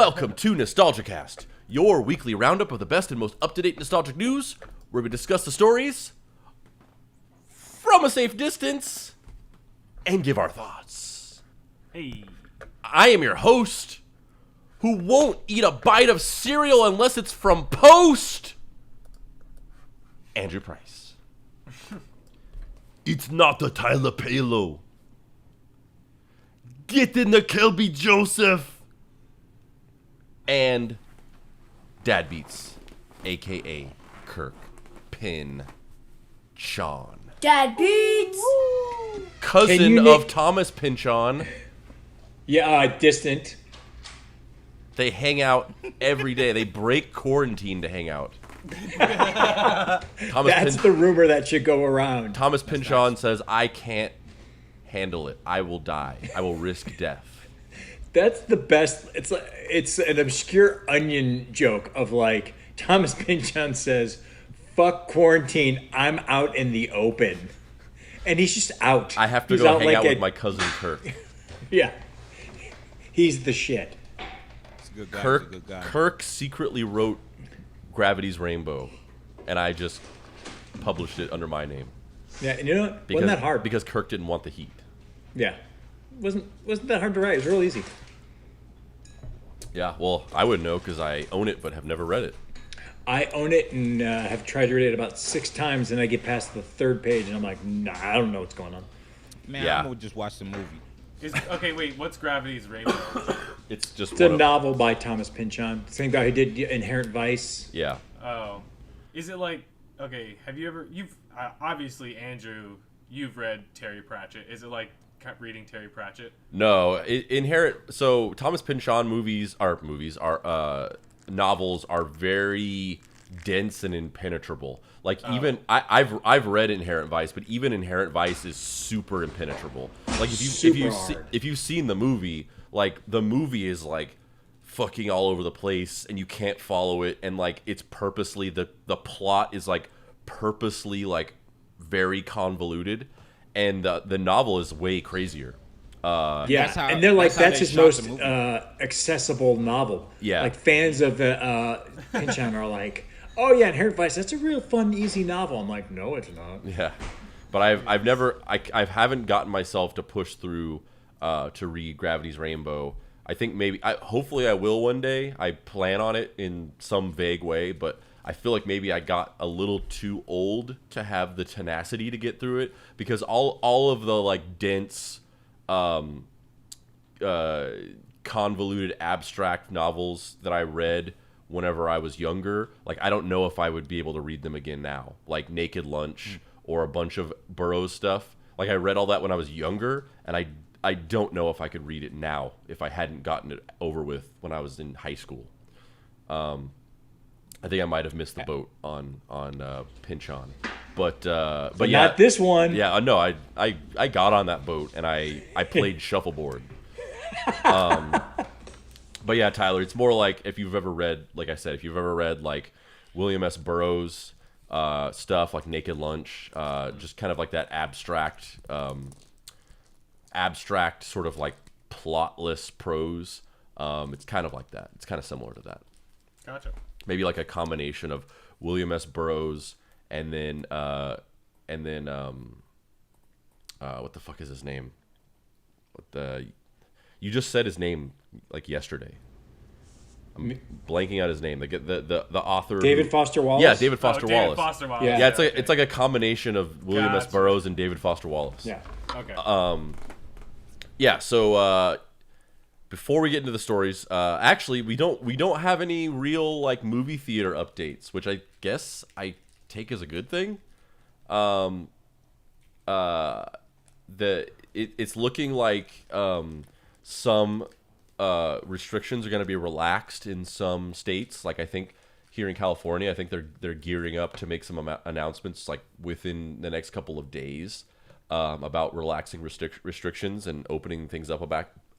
Welcome to Nostalgicast, your weekly roundup of the best and most up-to-date nostalgic news, where we discuss the stories from a safe distance and give our thoughts. Hey. I am your host, who won't eat a bite of cereal unless it's from Post, Andrew Price. It's not a Tyler Palo. Get in the Kelby Joseph. And Dad Beats, a.k.a. Kirk Pin Sean. Dad Beats! Cousin of Thomas Pynchon. Yeah, distant. They hang out every day. They break quarantine to hang out. That's the rumor that should go around. Thomas Pynchon says, I can't handle it. I will die. I will risk death. That's the best. It's an obscure Onion joke of like, Thomas Pynchon says, fuck quarantine, I'm out in the open. And he's just out. I have to go hang out with my cousin Kirk. Yeah. He's the shit. Good guy. Kirk secretly wrote Gravity's Rainbow, and I just published it under my name. Yeah, and you know what? Wasn't that hard? Because Kirk didn't want the heat. Yeah. Wasn't that hard to write. It was real easy. Yeah, well, I wouldn't know because I own it but have never read it. I own it and have tried to read it about 6 times, and I get past the 3rd page, and I'm like, nah, I don't know what's going on. Man, Yeah. I'm gonna just watch the movie. Okay, wait. What's Gravity's Rainbow? It's just It's a novel by Thomas Pynchon. Same guy who did Inherent Vice. Yeah. Oh, is it like? Okay, have you ever? You've obviously, Andrew. You've read Terry Pratchett. Is it like reading Terry Pratchett? No, Inherent. So Thomas Pynchon novels are very dense and impenetrable. Like even I've read Inherent Vice, but even Inherent Vice is super impenetrable. Like if you've seen the movie, like the movie is like fucking all over the place and you can't follow it, and like it's purposely the plot is like purposely like very convoluted, and the novel is way crazier. And they're like, that's his most accessible novel. Yeah. Like fans of Pynchon are like, oh yeah, Inherent Vice, that's a real fun, easy novel. I'm like, no, it's not. Yeah, but I haven't gotten myself to push through to read Gravity's Rainbow. I think hopefully I will one day. I plan on it in some vague way, but I feel like maybe I got a little too old to have the tenacity to get through it, because all of the like dense, convoluted abstract novels that I read whenever I was younger, like I don't know if I would be able to read them again now, like Naked Lunch or a bunch of Burroughs stuff. Like I read all that when I was younger, and I don't know if I could read it now if I hadn't gotten it over with when I was in high school. I think I might have missed the boat on Pynchon, but yeah, not this one. Yeah, no, I got on that boat and I played shuffleboard. But yeah, Tyler, it's more like if you've ever read, like I said, if you've ever read like William S. Burroughs stuff, like Naked Lunch, just kind of like that abstract sort of like plotless prose. It's kind of like that. It's kind of similar to that. Gotcha. Maybe like a combination of William S. Burroughs and then what the fuck is his name? You just said his name like yesterday. I'm blanking out his name. The author. David Foster Wallace. Yeah, David Foster Wallace. David Foster Wallace. Yeah. Yeah, it's like a combination of William S. Gotcha. Burroughs and David Foster Wallace. Yeah. Okay. Yeah. So before we get into the stories, actually we don't have any real like movie theater updates, which I guess I take as a good thing. It's looking like some restrictions are going to be relaxed in some states. Like I think here in California, I think they're gearing up to make some announcements like within the next couple of days about relaxing restrictions and opening things up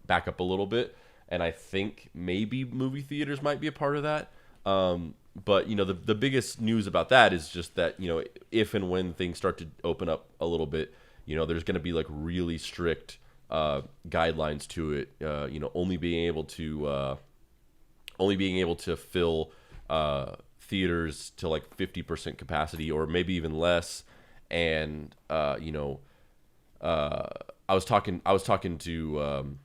back up a little bit. And I think maybe movie theaters might be a part of that. But you know, the biggest news about that is just that, you know, if and when things start to open up a little bit, you know, there's going to be like really strict guidelines to it. You know, only being able to only being able to fill theaters to like 50% capacity or maybe even less. And I was talking to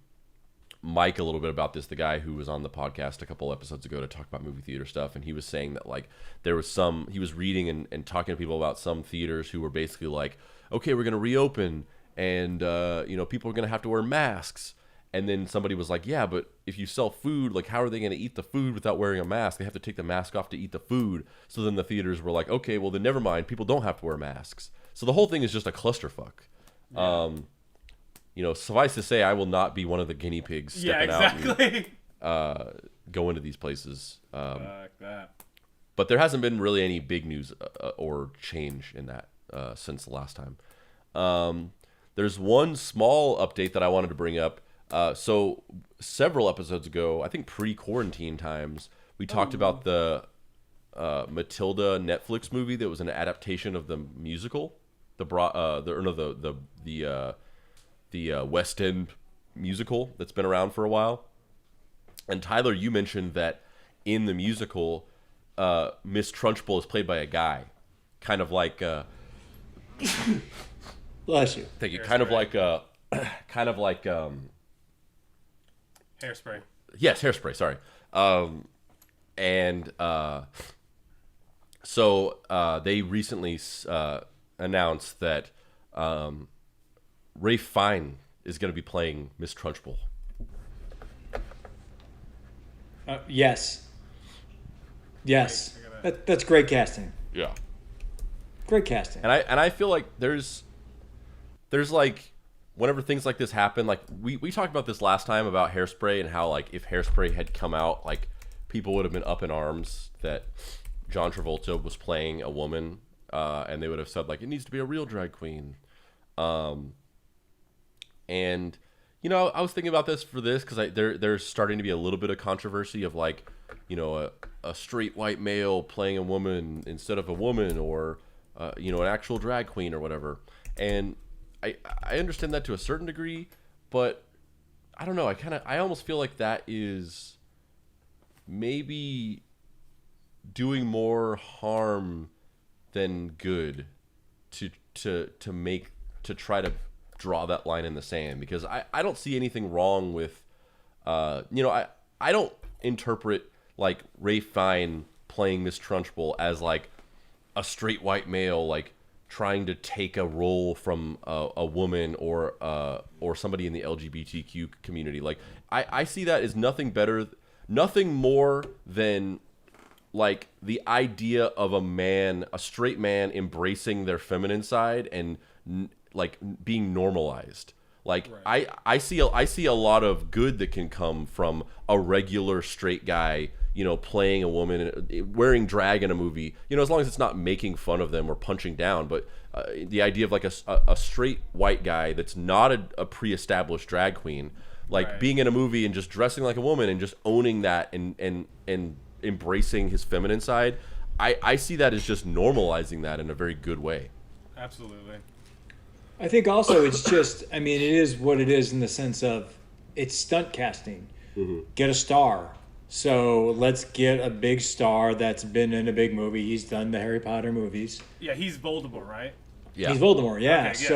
Mike a little bit about this, the guy who was on the podcast a couple episodes ago to talk about movie theater stuff, and he was saying that like he was reading and talking to people about some theaters who were basically like, okay, we're gonna reopen, and people are gonna have to wear masks. And then somebody was like, yeah, but if you sell food, like how are they gonna eat the food without wearing a mask? They have to take the mask off to eat the food. So then the theaters were like, okay, well then never mind, people don't have to wear masks. So the whole thing is just a clusterfuck. Yeah. Suffice to say, I will not be one of the guinea pigs stepping out and go into these places. Fuck that. But there hasn't been really any big news or change in that since the last time. There's one small update that I wanted to bring up. So several episodes ago, I think pre-quarantine times, we talked about the Matilda Netflix movie that was an adaptation of the musical, the West End musical that's been around for a while. And Tyler, you mentioned that in the musical, Miss Trunchbull is played by a guy, kind of like. Bless you. Thank you. Hairspray. Kind of like. Hairspray. Yes, Hairspray. Sorry. So they recently announced that Ralph Fiennes is going to be playing Miss Trunchbull. Yes. That's great casting. Yeah. Great casting. And I feel like there's like whenever things like this happen, like we talked about this last time about Hairspray and how like if Hairspray had come out, like people would have been up in arms that John Travolta was playing a woman, and they would have said like it needs to be a real drag queen. And I was thinking about this because there's starting to be a little bit of controversy of like, a straight white male playing a woman instead of a woman, or an actual drag queen or whatever. And I understand that to a certain degree, but I don't know. I almost feel like that is maybe doing more harm than good to try to draw that line in the sand, because I don't see anything wrong with I don't interpret like Ralph Fiennes playing Miss Trunchbull as like a straight white male like trying to take a role from a woman or somebody in the LGBTQ community. Like I see that as nothing more than like the idea of a straight man embracing their feminine side and like being normalized. Like right. I see a lot of good that can come from a regular straight guy, playing a woman, wearing drag in a movie, as long as it's not making fun of them or punching down. But the idea of like a straight white guy that's not a pre-established drag queen, like right. being in a movie and just dressing like a woman and just owning that and embracing his feminine side, I see that as just normalizing that in a very good way. Absolutely. I think also it's just, it is what it is in the sense of it's stunt casting. Mm-hmm. Get a star. So let's get a big star that's been in a big movie. He's done the Harry Potter movies. Yeah, he's Voldemort, right? Yeah. He's Voldemort, yeah. Okay, yeah.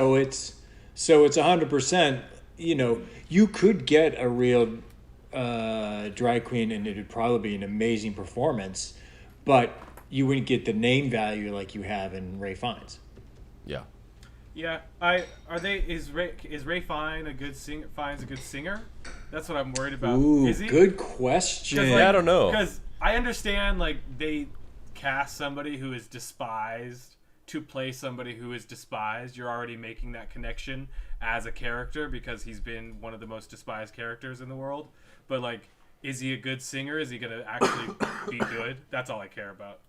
So it's 100%, you could get a real drag queen and it would probably be an amazing performance, but you wouldn't get the name value like you have in Ralph Fiennes. Yeah. Yeah, is Ralph Fiennes a good singer? Fiennes a good singer? That's what I'm worried about. Ooh, is he? Good question. Like, I don't know. Because I understand like they cast somebody who is despised to play somebody who is despised. You're already making that connection as a character because he's been one of the most despised characters in the world. But like, is he a good singer? Is he gonna actually be good? That's all I care about.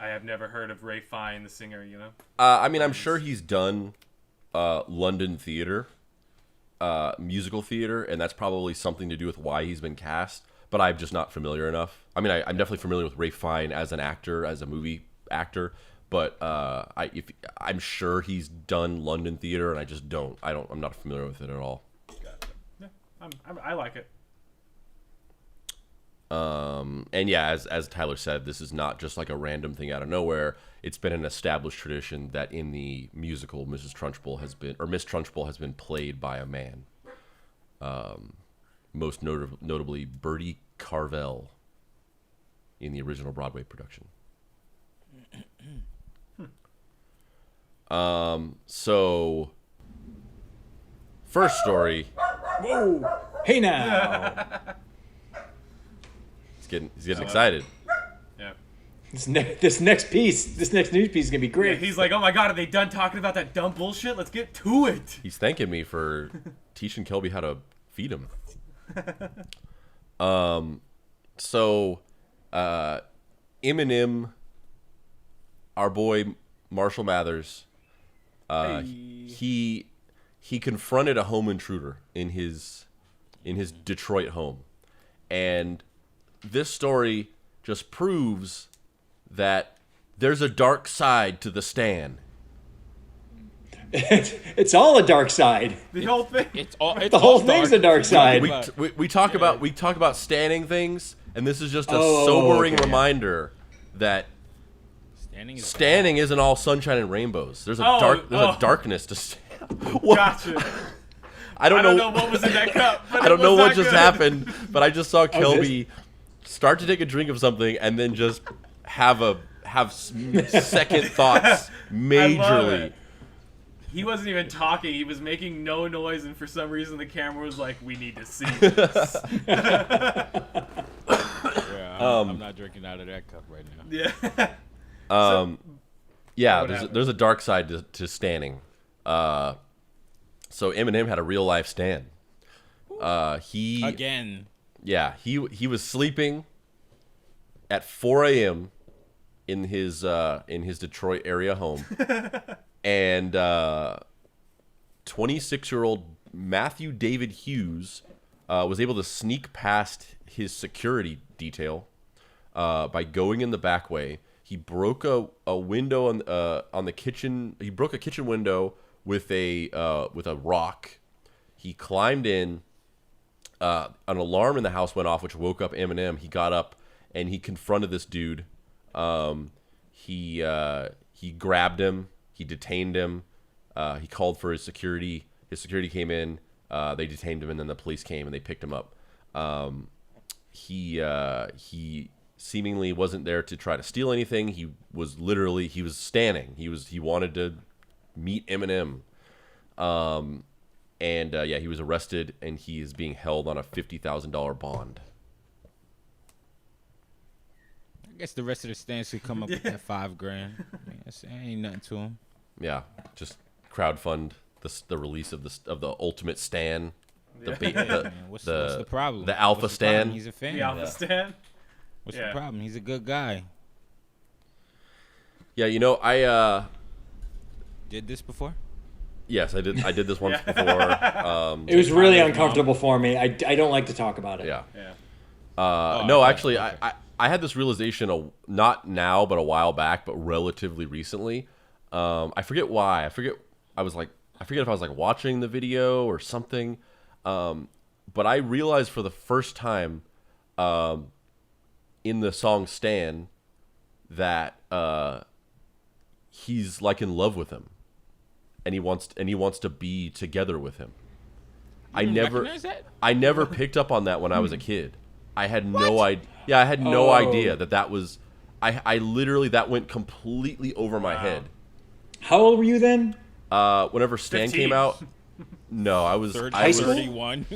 I have never heard of Ralph Fiennes, the singer, I'm sure he's done London theater, musical theater, and that's probably something to do with why he's been cast, but I'm just not familiar enough. I'm definitely familiar with Ralph Fiennes as an actor, as a movie actor, but I'm sure he's done London theater, and I just don't. I'm not familiar with it at all. Gotcha. Yeah, I like it. And yeah, as Tyler said, this is not just like a random thing out of nowhere. It's been an established tradition that in the musical, Miss Trunchbull has been played by a man. Most notably Bertie Carvel in the original Broadway production. So first story. Whoa! Hey now. He's getting excited. Yeah. This next news piece is gonna be great. Yeah, he's like, oh my god, are they done talking about that dumb bullshit? Let's get to it. He's thanking me for teaching Kelby how to feed him. So Eminem, our boy Marshall Mathers, he confronted a home intruder in his Detroit home, and this story just proves that there's a dark side to the Stan. It's all a dark side. The whole thing. It's The whole thing's a dark side. We talk about standing things, and this is just a sobering reminder that standing isn't all sunshine and rainbows. There's a darkness to stand. Gotcha. I don't know what was in that cup. But I don't know what just good. happened, but I just saw Kelby start to take a drink of something and then just have second thoughts majorly. He wasn't even talking. He was making no noise, and for some reason the camera was like, "We need to see this." I'm not drinking out of that cup right now. Yeah. There's a dark side to standing. So Eminem had a real life Stan. He was sleeping at 4 a.m. in his Detroit area home, and 26-year-old Matthew David Hughes was able to sneak past his security detail by going in the back way. He broke a window on the kitchen. He broke a kitchen window with a rock. He climbed in. An alarm in the house went off, which woke up Eminem. He got up and he confronted this dude. He grabbed him. He detained him. He called for his security. His security came in. They detained him, and then the police came and they picked him up. He seemingly wasn't there to try to steal anything. He was standing. He wanted to meet Eminem. He was arrested, and he is being held on a $50,000 bond. I guess the rest of the stands could come up with that $5,000. I mean, that ain't nothing to him. Yeah, just crowdfund the release of the Ultimate Stan. What's the problem? The Alpha Stan. He's a fan. The Alpha Stan. What's the problem? He's a good guy. Yeah, I did this before. Yes, I did. I did this once before. It was really uncomfortable for me. I don't like to talk about it. Yeah. Yeah. No, actually, okay. I had this realization not now, but a while back, but relatively recently. I forget why. I forget if I was like watching the video or something. But I realized for the first time, in the song "Stan," that he's like in love with him. And he wants to be together with him. I never picked up on that when I was a kid. I had no idea. Yeah, I had no idea that was. I literally that went completely over my head. How old were you then? Whenever Stan 15. came out. No, I was. High school? 31.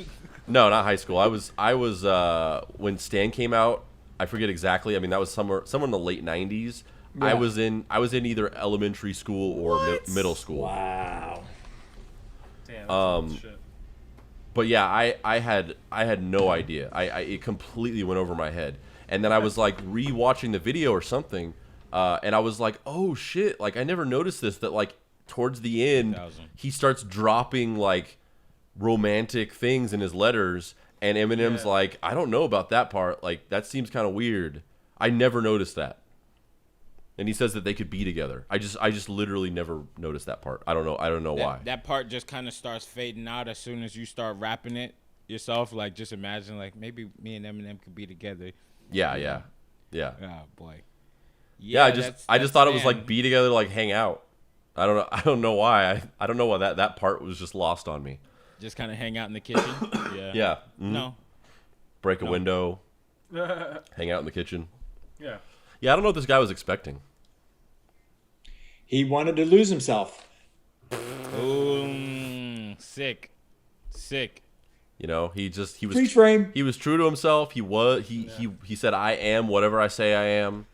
No, not high school. I was when Stan came out. I forget exactly. I mean, that was somewhere in the late '90s. Yeah. I was in either elementary school or middle school. Wow. Damn, that's shit. But yeah, I had no idea. It completely went over my head. And then I was like re-watching the video or something, and I was like, oh shit! Like I never noticed this. That like towards the end, he starts dropping like romantic things in his letters, and Eminem's like, I don't know about that part. Like that seems kind of weird. I never noticed that. And he says that they could be together. I just literally never noticed that part. I don't know why. That part just kind of starts fading out as soon as you start rapping it. yourself, like just imagine like maybe me and Eminem could be together. Yeah. Oh boy. Yeah, I just thought it was man. like be together, like hang out. I don't know. I don't know why. I don't know why that part was just lost on me. Just kind of hang out in the kitchen. Yeah. Yeah. No. Break a window. Hang out in the kitchen. Yeah. Yeah, I don't know what this guy was expecting. He wanted to lose himself. Sick. You know, he was Freeze frame. he was true to himself. He said I am whatever I say I am,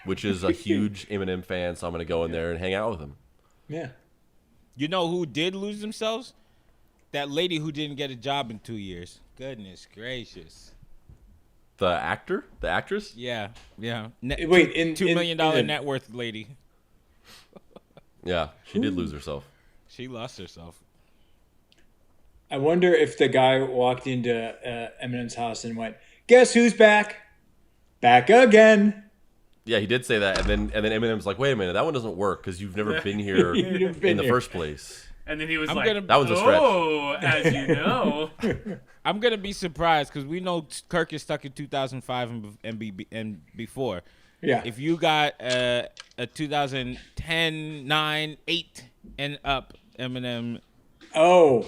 which is a huge Eminem fan, so I'm going to go in there and hang out with him. Yeah. You know who did lose themselves? That lady who didn't get a job in 2 years. Goodness gracious. The actor? The actress? Yeah. Wait, $2 million net worth lady. Yeah, she did lose herself. She lost herself. I wonder if the guy walked into Eminem's house and went, "Guess who's back? Back again." Yeah, he did say that, and then Eminem's like, "Wait a minute, that one doesn't work because you've never been here in the first place." And then he was That one's a stretch. "Oh, as you know." I'm gonna be surprised because we know Kirk is stuck in 2005 and before. Yeah. If you got a 2010, 9, 8 and up Eminem, Oh,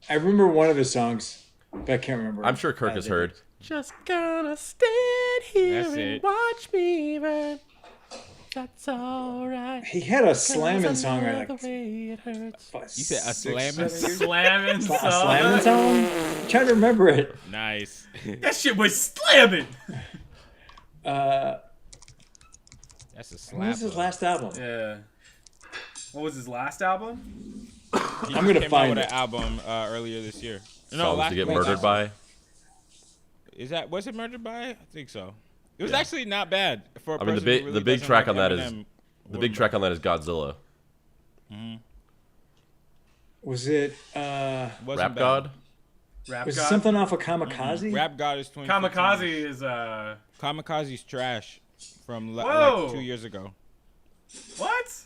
I remember one of his songs, but I can't remember. I'm sure Kirk has heard. Just gonna stand here That's and it. watch me burn. That's alright. He had a slamming song. The way it hurts. you said a slamming. Slamming A song. slamming song? I'm trying to remember it. Nice. That shit was slamming. That's a slap. What was his last album? Yeah. What was his last album? I'm gonna Came out find with it. an album earlier this year. Songs to get last- murdered by. Was it Murdered by? I think so. It was actually not bad for a I mean, person who really the big doesn't track like on that is Eminem. the big track on that is Godzilla. Was it Wasn't Rap bad. God. Rap was it God? something off of Kamikaze? Rap God is 20. Kamikaze is Kamikaze's trash from Whoa. like 2 years ago. what?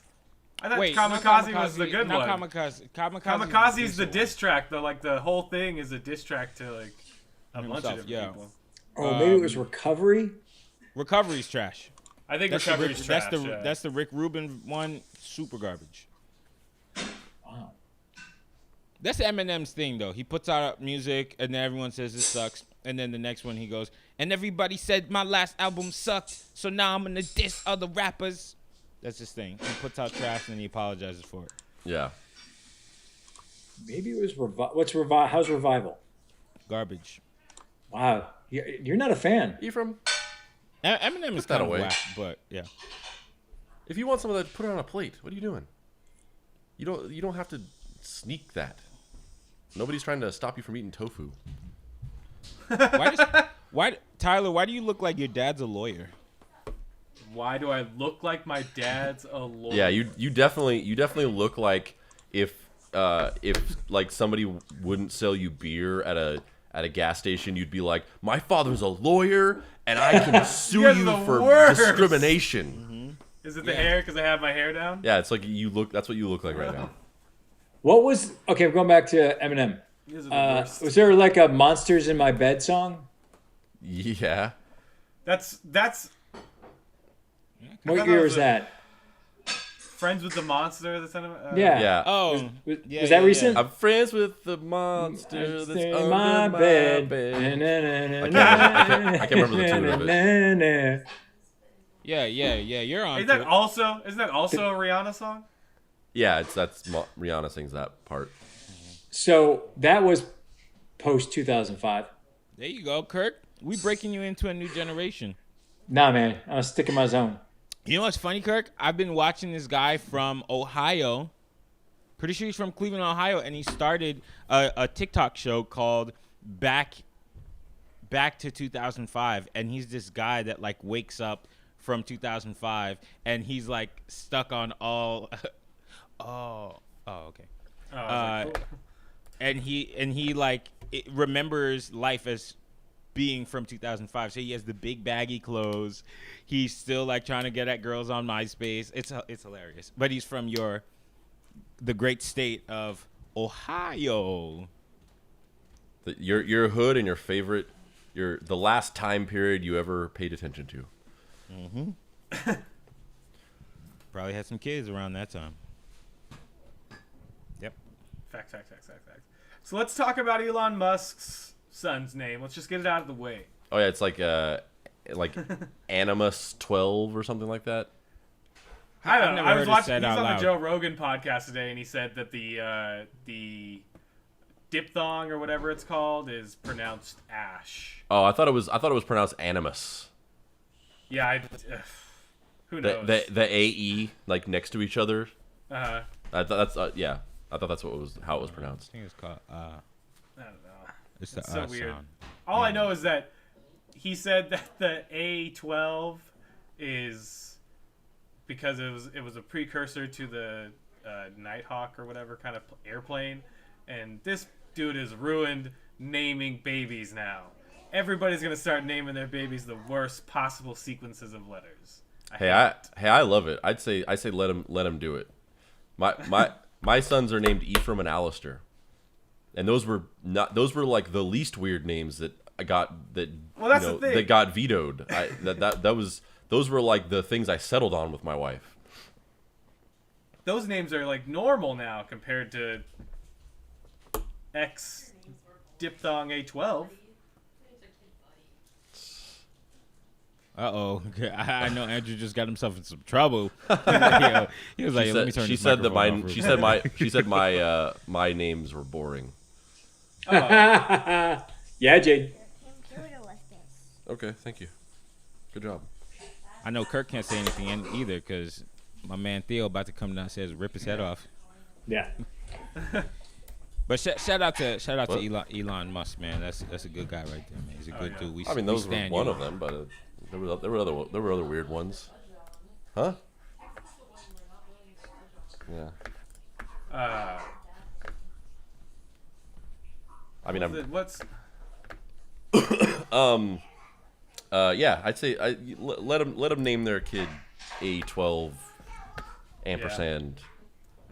I thought Wait, not Kamikaze was the good not one. Kamikaze. Kamikaze's the decent diss track. The whole thing is a diss track to like a bunch Himself, of different yeah. people. Oh, maybe it was Recovery. one. Recovery's trash. I think That's Recovery's the, trash. that's the yeah. that's the Rick Rubin one. Super garbage. Wow. That's Eminem's thing, though. He puts out music, and then everyone says it sucks. And then the next one, he goes, and everybody said my last album sucked, so now I'm going to diss other rappers. That's his thing. He puts out trash, and he apologizes for it. Yeah. Maybe it was How's Revival? Garbage. Wow. You're not a fan. Ephraim, Eminem is that kind of away. whack, but yeah. if you want some of that, put it on a plate. What are you doing? You don't have to sneak that. Nobody's trying to stop you from eating tofu. Tyler, why do you look like your dad's a lawyer? Why do I look like my dad's a lawyer? Yeah, you definitely look like if like somebody wouldn't sell you beer at a gas station, you'd be like, my father's a lawyer and I can sue guys you are the for worst. discrimination. Is it the hair because I have my hair down? Yeah, it's like that's what you look like right now. Okay, going back to Eminem. You guys are the worst. Was there like a Monsters in My Bed song? Yeah. That's What thought year that was was that? Friends with the Monster. Yeah. Yeah. Oh, Was that recent? I'm friends with the monster that's in under my my bed. bed. I can't remember the tune of it. Yeah, you're on. Isn't that to it. also a Rihanna song? Yeah, Rihanna sings that part. So that was post 2005. There you go, Kirk. We breaking you into a new generation. Nah, man, I was sticking my zone. You know what's funny, Kirk? I've been watching this guy from Ohio. Pretty sure he's from Cleveland, Ohio, and he started a TikTok show called Back to 2005. And he's this guy that like wakes up from 2005, and he's like stuck on all. Okay. Oh, I was like, cool. And he like remembers life as being from 2005. So he has the big baggy clothes. He's still like trying to get at girls on MySpace. It's hilarious. But he's from the great state of Ohio. Your hood and your favorite, the last time period you ever paid attention to. Mm-hmm. Probably had some kids around that time. Yep. Facts. So let's talk about Elon Musk's son's name. Let's just get it out of the way. Oh yeah, it's like Animus 12 or something like that. I don't know. never I heard was it watching. said He's out on the loud. Joe Rogan podcast today, and he said that the diphthong or whatever it's called is pronounced ash. Oh, I thought it was pronounced Animus. Yeah, who knows? The AE like next to each other. I I thought that's yeah. I thought that's how it was pronounced. I think it's called. don't know. It's the so weird. sound. All I know is that he said that the A12 is because it was a precursor to the Nighthawk or whatever kind of airplane, and this dude has ruined naming babies now. Everybody's gonna start naming their babies the worst possible sequences of letters. I love it. I say let him do it. My sons are named Ephraim and Alistair, and those were like the least weird names that I got that Well, that's the thing. that got vetoed. Those were like the things I settled on with my wife. Those names are like normal now compared to X diphthong A12. Uh-oh. I know Andrew just got himself in some trouble. He was like, let me turn She this said that microphone off real quick. she said my names were boring. Oh, Yeah, Jade. Okay, thank you. Good job. I know Kirk can't say anything either because my man Theo about to come downstairs and rip his head off. Yeah. But shout out to What? Elon Musk, man. That's a good guy right there, man. He's a good yeah. dude. I mean, those were stand one you. of them, but there were other weird ones. Huh? Yeah. I mean, what's yeah, I'd say let them name their kid A12 ampersand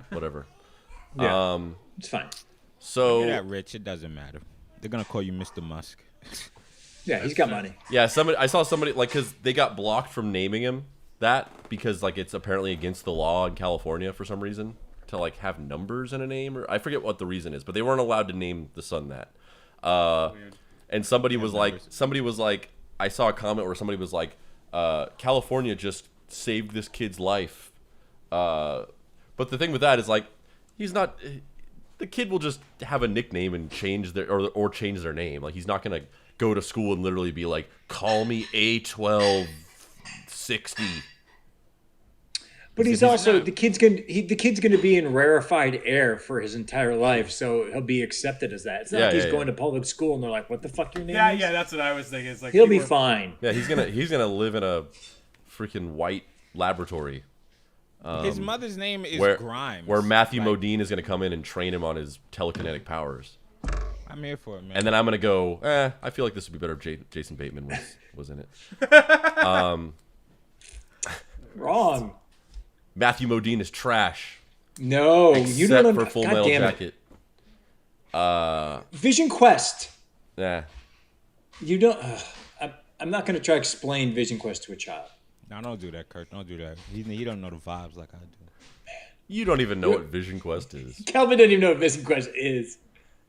whatever. Yeah. It's fine. So You're that rich, it doesn't matter. They're gonna call you Mr. Musk. Yeah, he's got money. yeah, I saw somebody like because they got blocked from naming him that because like it's apparently against the law in California for some reason to like have numbers in a name or I forget what the reason is, but they weren't allowed to name the son that. weird? And somebody was like, I saw a comment where somebody was like, California just saved this kid's life. But the thing with that is like, the kid will just have a nickname and change or change their name. Like he's not gonna go to school and literally be like, call me A1260. But he's also the kid's gonna be in rarefied air for his entire life, so he'll be accepted as that. It's not like he's going to public school and they're like, "What the fuck your name is?" Yeah, that's what I was thinking. It's like He'll be fine. Yeah, he's gonna live in a freaking white laboratory. His mother's name is where Grimes. Where Matthew Like, Modine is going to come in and train him on his telekinetic powers. I'm here for it, man. And then I'm going to go, I feel like this would be better if Jason Bateman was in it. Wrong. Matthew Modine is trash. No, you don't Except for Full God Metal damn it. Jacket. Vision Quest. Yeah. You don't. I'm not going to try to explain Vision Quest to a child. No, don't do that, Kurt. Don't do that. He don't know the vibes like I do. You don't even know what Vision Quest is. Calvin doesn't even know what Vision Quest is.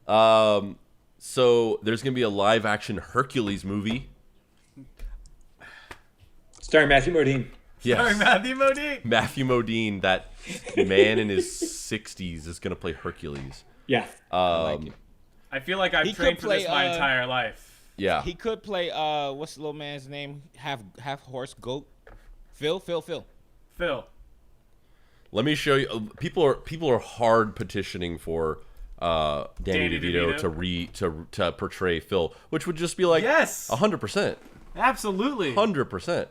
So there's going to be a live action Hercules movie. Starring Matthew Modine. Yes. Sorry, Matthew Modine. Matthew Modine, that man in his 60s, is going to play Hercules. Yeah. I feel like I've He trained could for this play, my entire life. Yeah. He could play what's the little man's name? Half horse goat. Phil. Phil. Let me show you. People are hard petitioning for Danny DeVito to portray Phil, which would just be like Yes. 100%, Absolutely. 100%.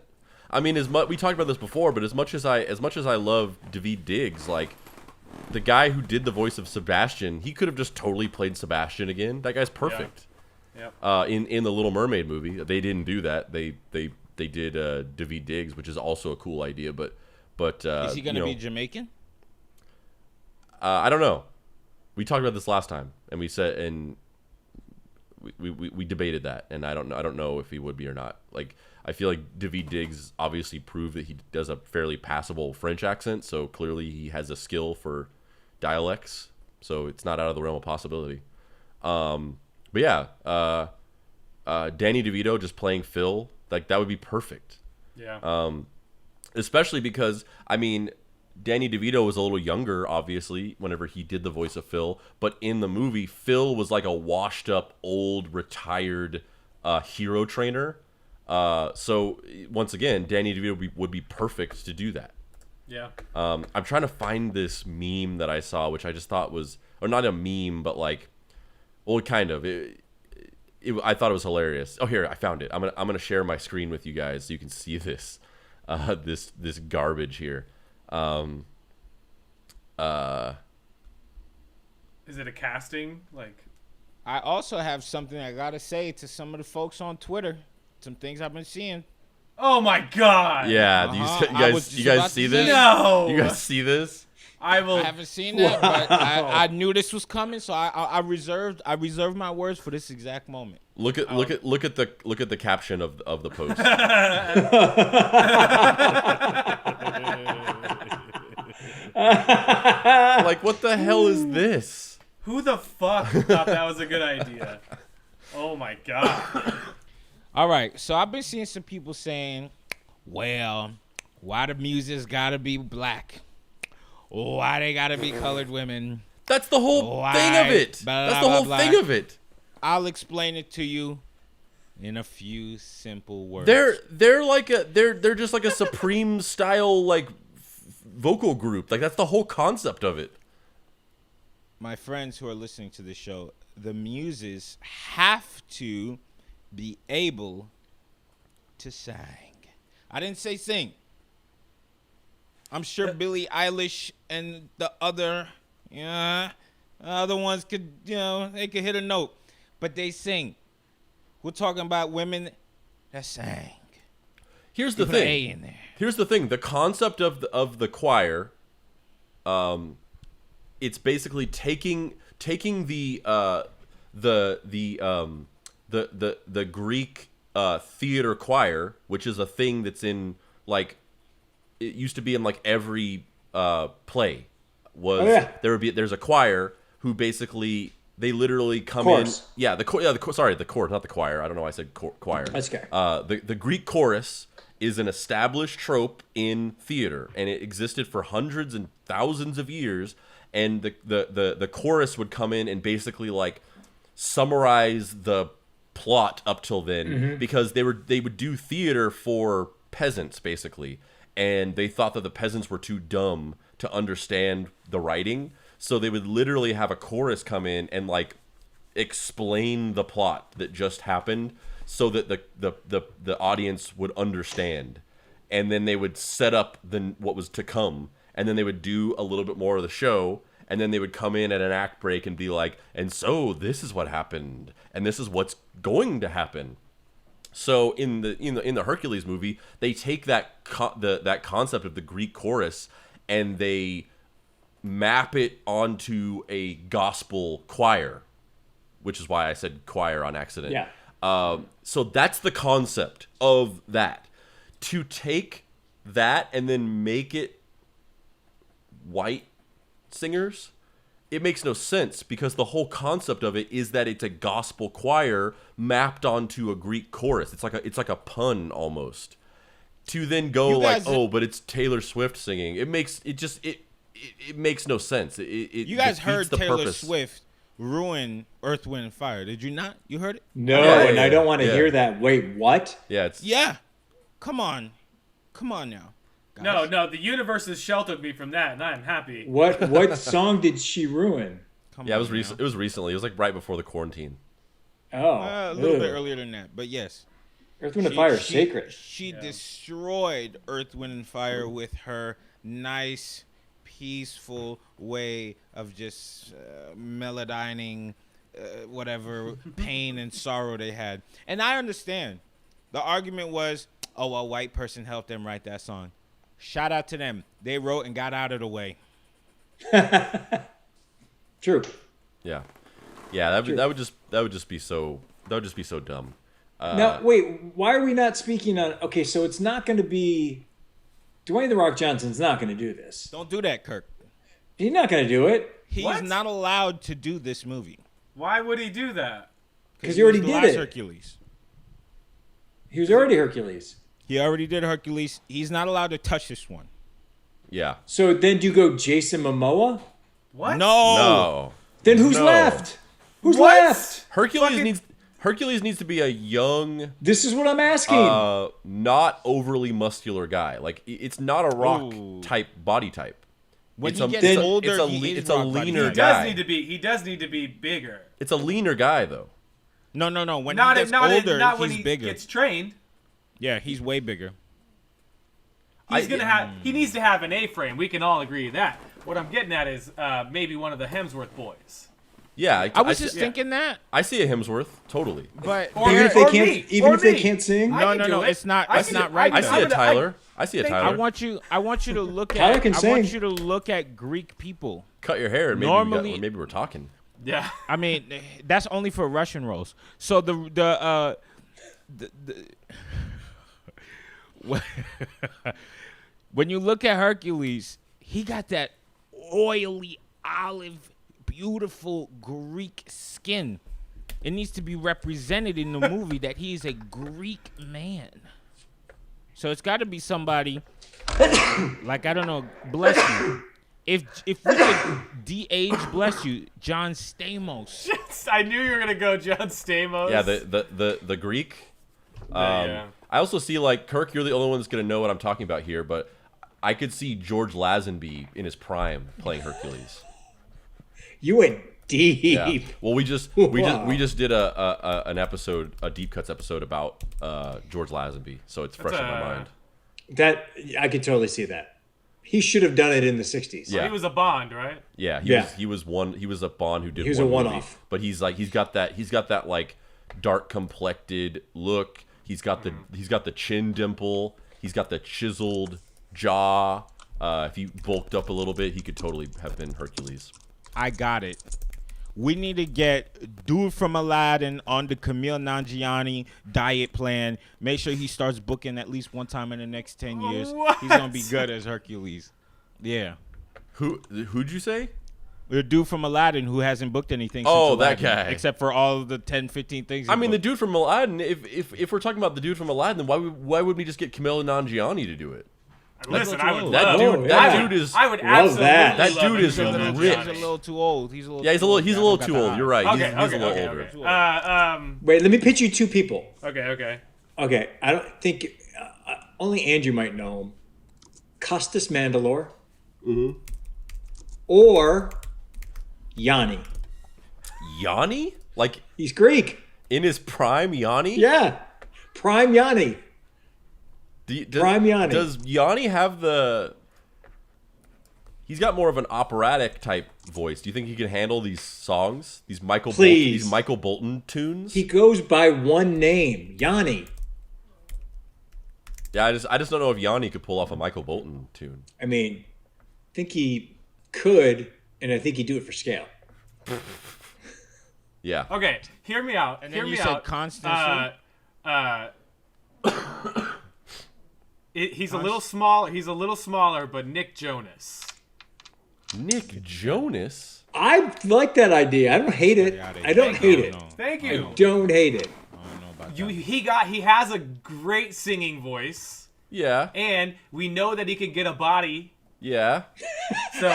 I mean, we talked about this before, but as much as I love Daveed Diggs, like the guy who did the voice of Sebastian, he could have just totally played Sebastian again. That guy's perfect. Yep. In the Little Mermaid movie, they didn't do that. They did Daveed Diggs, which is also a cool idea, but Is he gonna be Jamaican? I don't know. We talked about this last time, and we said, and we debated that, and I don't know if he would be or not. Like, I feel like Daveed Diggs obviously proved that he does a fairly passable French accent, so clearly he has a skill for dialects, so it's not out of the realm of possibility. But yeah, Danny DeVito just playing Phil, like that would be perfect. Yeah. Especially because, I mean, Danny DeVito was a little younger, obviously, whenever he did the voice of Phil. But in the movie, Phil was like a washed-up, old, retired hero trainer. So, once again, Danny DeVito would be perfect to do that. Yeah. I'm trying to find this meme that I saw, which I just thought was... Or not a meme, but like... Well, kind of. I thought it was hilarious. Oh, here, I found it. I'm gonna share my screen with you guys so you can see this. This garbage here. Is it a casting? Like, I also have something I gotta say to some of the folks on Twitter. Some things I've been seeing. oh my god. Yeah, you guys see this? No. You guys see this? I will. I haven't seen that, but I knew this was coming, so I reserved my words for this exact moment. Look at the caption of the post. Like, what the hell is this? Who the fuck thought that was a good idea? Oh my god. All right, so I've been seeing some people saying, well, why the music's gotta be black? Why they gotta be colored women? That's the whole Why? thing of it. Blah, That's the blah, whole blah. thing of it. I'll explain it to you in a few simple words. They're just like a Supreme style like vocal group. Like, that's the whole concept of it. My friends who are listening to this show, the muses have to be able to sing. I didn't say sing. I'm sure Billie Eilish and the other ones could, they could hit a note, but they sing. We're talking about women that sang. Here's the Put an A thing. in there. Here's the thing. The concept of the choir, it's basically taking the Greek theater choir, which is a thing that's in, like, it used to be in like every play. There's a choir who basically they literally come Chorus. in. Yeah, the chorus, not the choir. I don't know why I said choir. That's okay. The Greek chorus is an established trope in theater, and it existed for hundreds and thousands of years. And the chorus would come in and basically like summarize the plot up till then, because they would do theater for peasants basically, and they thought that the peasants were too dumb to understand the writing, so they would literally have a chorus come in and like explain the plot that just happened so that the audience would understand, and then they would set up what was to come, and then they would do a little bit more of the show, and then they would come in at an act break and be like, and so this is what happened, and this is what's going to happen. So in the Hercules movie, they take that concept of the Greek chorus and they map it onto a gospel choir, which is why I said choir on accident. Yeah. So that's the concept of that. To take that and then make it white singers, it makes no sense, because the whole concept of it is that it's a gospel choir mapped onto a Greek chorus. It's like a pun almost. To then go like, oh, but it's Taylor Swift singing. It makes no sense. You guys heard the Taylor purpose. Swift ruin Earth, Wind, and Fire. Did you not? You heard it? No, Yeah, I don't want to yeah. hear that. Wait, what? Yeah, it's Yeah. Come on now. Guys. No, the universe has sheltered me from that, and I'm happy. What song did she ruin? Come yeah. It on was now. recent. It was recently. It was like right before the quarantine. Oh, A little bit ew. earlier than that, but yes. Earth, Wind, and Fire is sacred. She destroyed Earth, Wind, and Fire with her nice, peaceful way of just melodyning whatever pain and sorrow they had. And I understand. The argument was, oh, a white person helped them write that song. Shout out to them. They wrote and got out of the way. True. Yeah, that would just be so That would just be so dumb. Now, wait, why are we not speaking on... Okay, so it's not going to be... Dwayne The Rock Johnson's not going to do this. Don't do that, Kirk. He's not going to do it. He's What? not allowed to do this movie. Why would he do that? Because he already was the did last it. Hercules. He was already Hercules. He already did Hercules. He's not allowed to touch this one. Yeah. So then do you go Jason Momoa? What? No. Then who's No. left? Who's What? left? Hercules needs to be a young, This is what I'm asking. not overly muscular guy. Like it's not a Rock Ooh. type body type. When It's he a- gets it's a- older, it's a he le- is it's a rock body. leaner He guy. does need to be bigger. It's a leaner guy though. No. When Not he gets not older, not he's when he bigger. gets trained. Yeah, he's way bigger. He needs to have an A-frame. We can all agree to that. What I'm getting at is maybe one of the Hemsworth boys. Yeah, I was just thinking that, I see a Hemsworth totally. but Or- even if they can't, me. even Or if they me. can't sing. I can do no, it. it's not. I It's see not it. right. I though. see a Tyler. I see a I Tyler. want you to look Tyler at. can I sing. want you to look at Greek people. Cut your hair and Normally- maybe we're talking. Yeah. I mean, that's only for Russian roles. So the when you look at Hercules, he got that oily olive, beautiful Greek skin. It needs to be represented in the movie that he's a Greek man. So it's got to be somebody like, I don't know, bless you. If we could de-age, bless you, John Stamos. I knew you were gonna go John Stamos. Yeah, the Greek. Yeah. I also see like Kirk. You're the only one that's gonna know what I'm talking about here, but I could see George Lazenby in his prime playing Hercules. You went deep. Yeah. Well, we just Wow. did an episode, a deep cuts episode about George Lazenby, so it's fresh in my mind. That I could totally see that. He should have done it in the 60s. Yeah. He was a Bond, right? Yeah, Yeah. he was a Bond who did. He was a one movie, one-off. but he's got that like dark complected look. He's got the chin dimple. He's got the chiseled jaw. If he bulked up a little bit, he could totally have been Hercules. I got it. We need to get dude from Aladdin on the Camille Nanjiani diet plan. Make sure he starts booking at least one time in the next 10 years. What? He's gonna be good as Hercules. Yeah. Who'd you say? The dude from Aladdin who hasn't booked anything since Oh, that Aladdin, guy. except for all of the 10, 15 things. I mean, the dude from Aladdin. If we're talking about the dude from Aladdin, then why would we just get Camille Nanjiani to do it? Listen, I would That love. dude, yeah. that dude is. I would Love absolutely that. That love dude it is if Camille ripped. He's a Nanjiani. little too old. He's a little. Yeah, too old. he's a I little don't too got the old. eye. You're right. Okay, He's a okay, little okay, older. okay. Wait, let me pitch you two people. Okay. Okay, I don't think only Andrew might know him. Costas Mandalore, or Yanni. Yanni, like He's Greek. in his prime, Yanni. Yeah, prime Yanni. Prime Yanni. Does Yanni have the? He's got more of an operatic type voice. Do you think he can handle these songs? These Please. Michael Bolton tunes? He goes by one name, Yanni. Yeah, I just don't know if Yanni could pull off a Michael Bolton tune. I mean, I think he could, and I think he'd do it for scale. Yeah. Okay. Hear me out. And Hear then you me said out. Constance. He's a little small. He's a little smaller, but Nick Jonas. Nick Jonas. I like that idea. I don't hate it. I don't hate it. Thank you. I don't hate it. I don't know about He has a great singing voice, Yeah. and we know that he can get a body. Yeah. So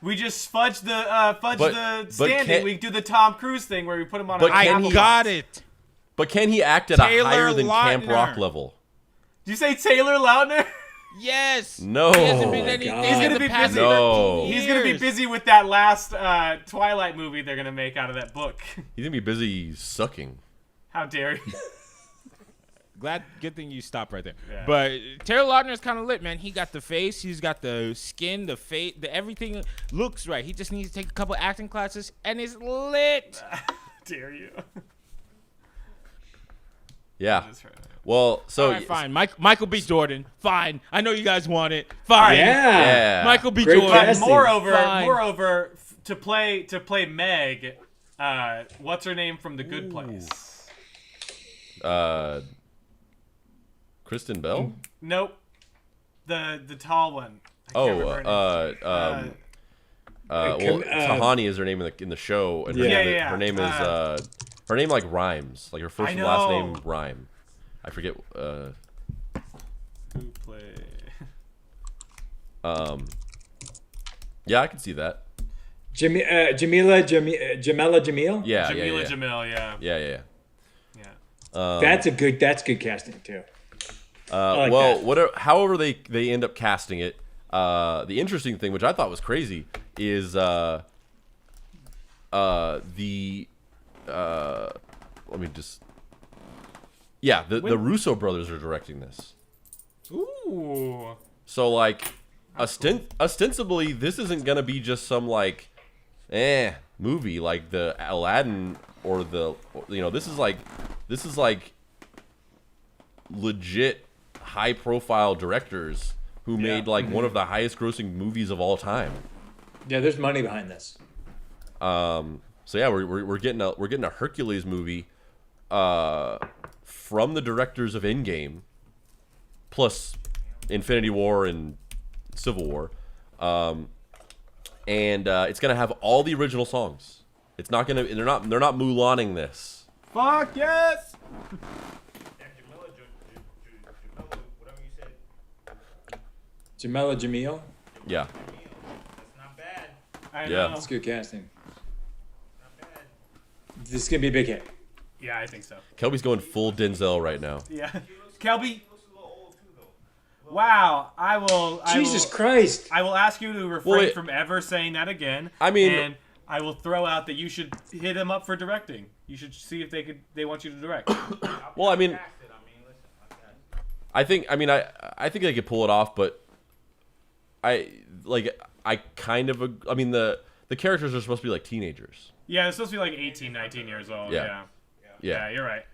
we just fudge the But standing. can't- We do the Tom Cruise thing where we put him on. But a I can he- got it. But can he act at a Taylor higher than Camp Lautner. Rock level? Did you say Taylor Lautner? Yes. No. He hasn't been Oh my anything God. in He's gonna the be past busy. No. 13 He's gonna be years. busy with that last Twilight movie they're gonna make out of that book. He's gonna be busy sucking. How dare you? Good thing you stopped right there. Yeah. But Taylor Lautner is kind of lit, man. He got the face, he's got the skin, the face, everything looks right. He just needs to take a couple acting classes, and it's lit. Dare you? Yeah. Just right. Well, so All right, fine. Michael B. Jordan. Fine. I know you guys want it. Fine. Yeah. Yeah. Michael B. Great Jordan. casting. Moreover, Fine. to play Meg, What's her name from The Good Place? Kristen Bell. Nope. The tall one. I can't remember her name. Tahani is her name in the show, and her name is her name like rhymes, like her first and last name rhyme. I forget. Who play? Yeah, I can see that. Jamila Jamil. Yeah, Jamila Jamil. Yeah. That's good casting too. However they end up casting it. The interesting thing, which I thought was crazy, is let me just. Yeah, the Russo brothers are directing this. Ooh. So like, ostensibly, this isn't gonna be just some like, movie like the Aladdin or this is like legit high profile directors who made like one of the highest grossing movies of all time. Yeah, there's money behind this. So yeah, we're getting a Hercules movie from the directors of Endgame, plus Infinity War and Civil War, and it's gonna have all the original songs. It's not gonna. They're not Mulaning this. Fuck yes. Jamila Jamil. Yeah. That's not bad. I Yeah. know. That's good casting. Not bad. This is gonna be a big hit. Yeah, I think so. Kelby's going full Denzel right now. Yeah. Kelby. Wow. Jesus Christ. I will ask you to refrain from ever saying that again. I mean, and I will throw out that you should hit him up for directing. You should see if they want you to direct. Well, I mean, I think they could pull it off, but the characters are supposed to be like teenagers. Yeah, they're supposed to be like 18, 19 years old. Yeah. Yeah, you're right.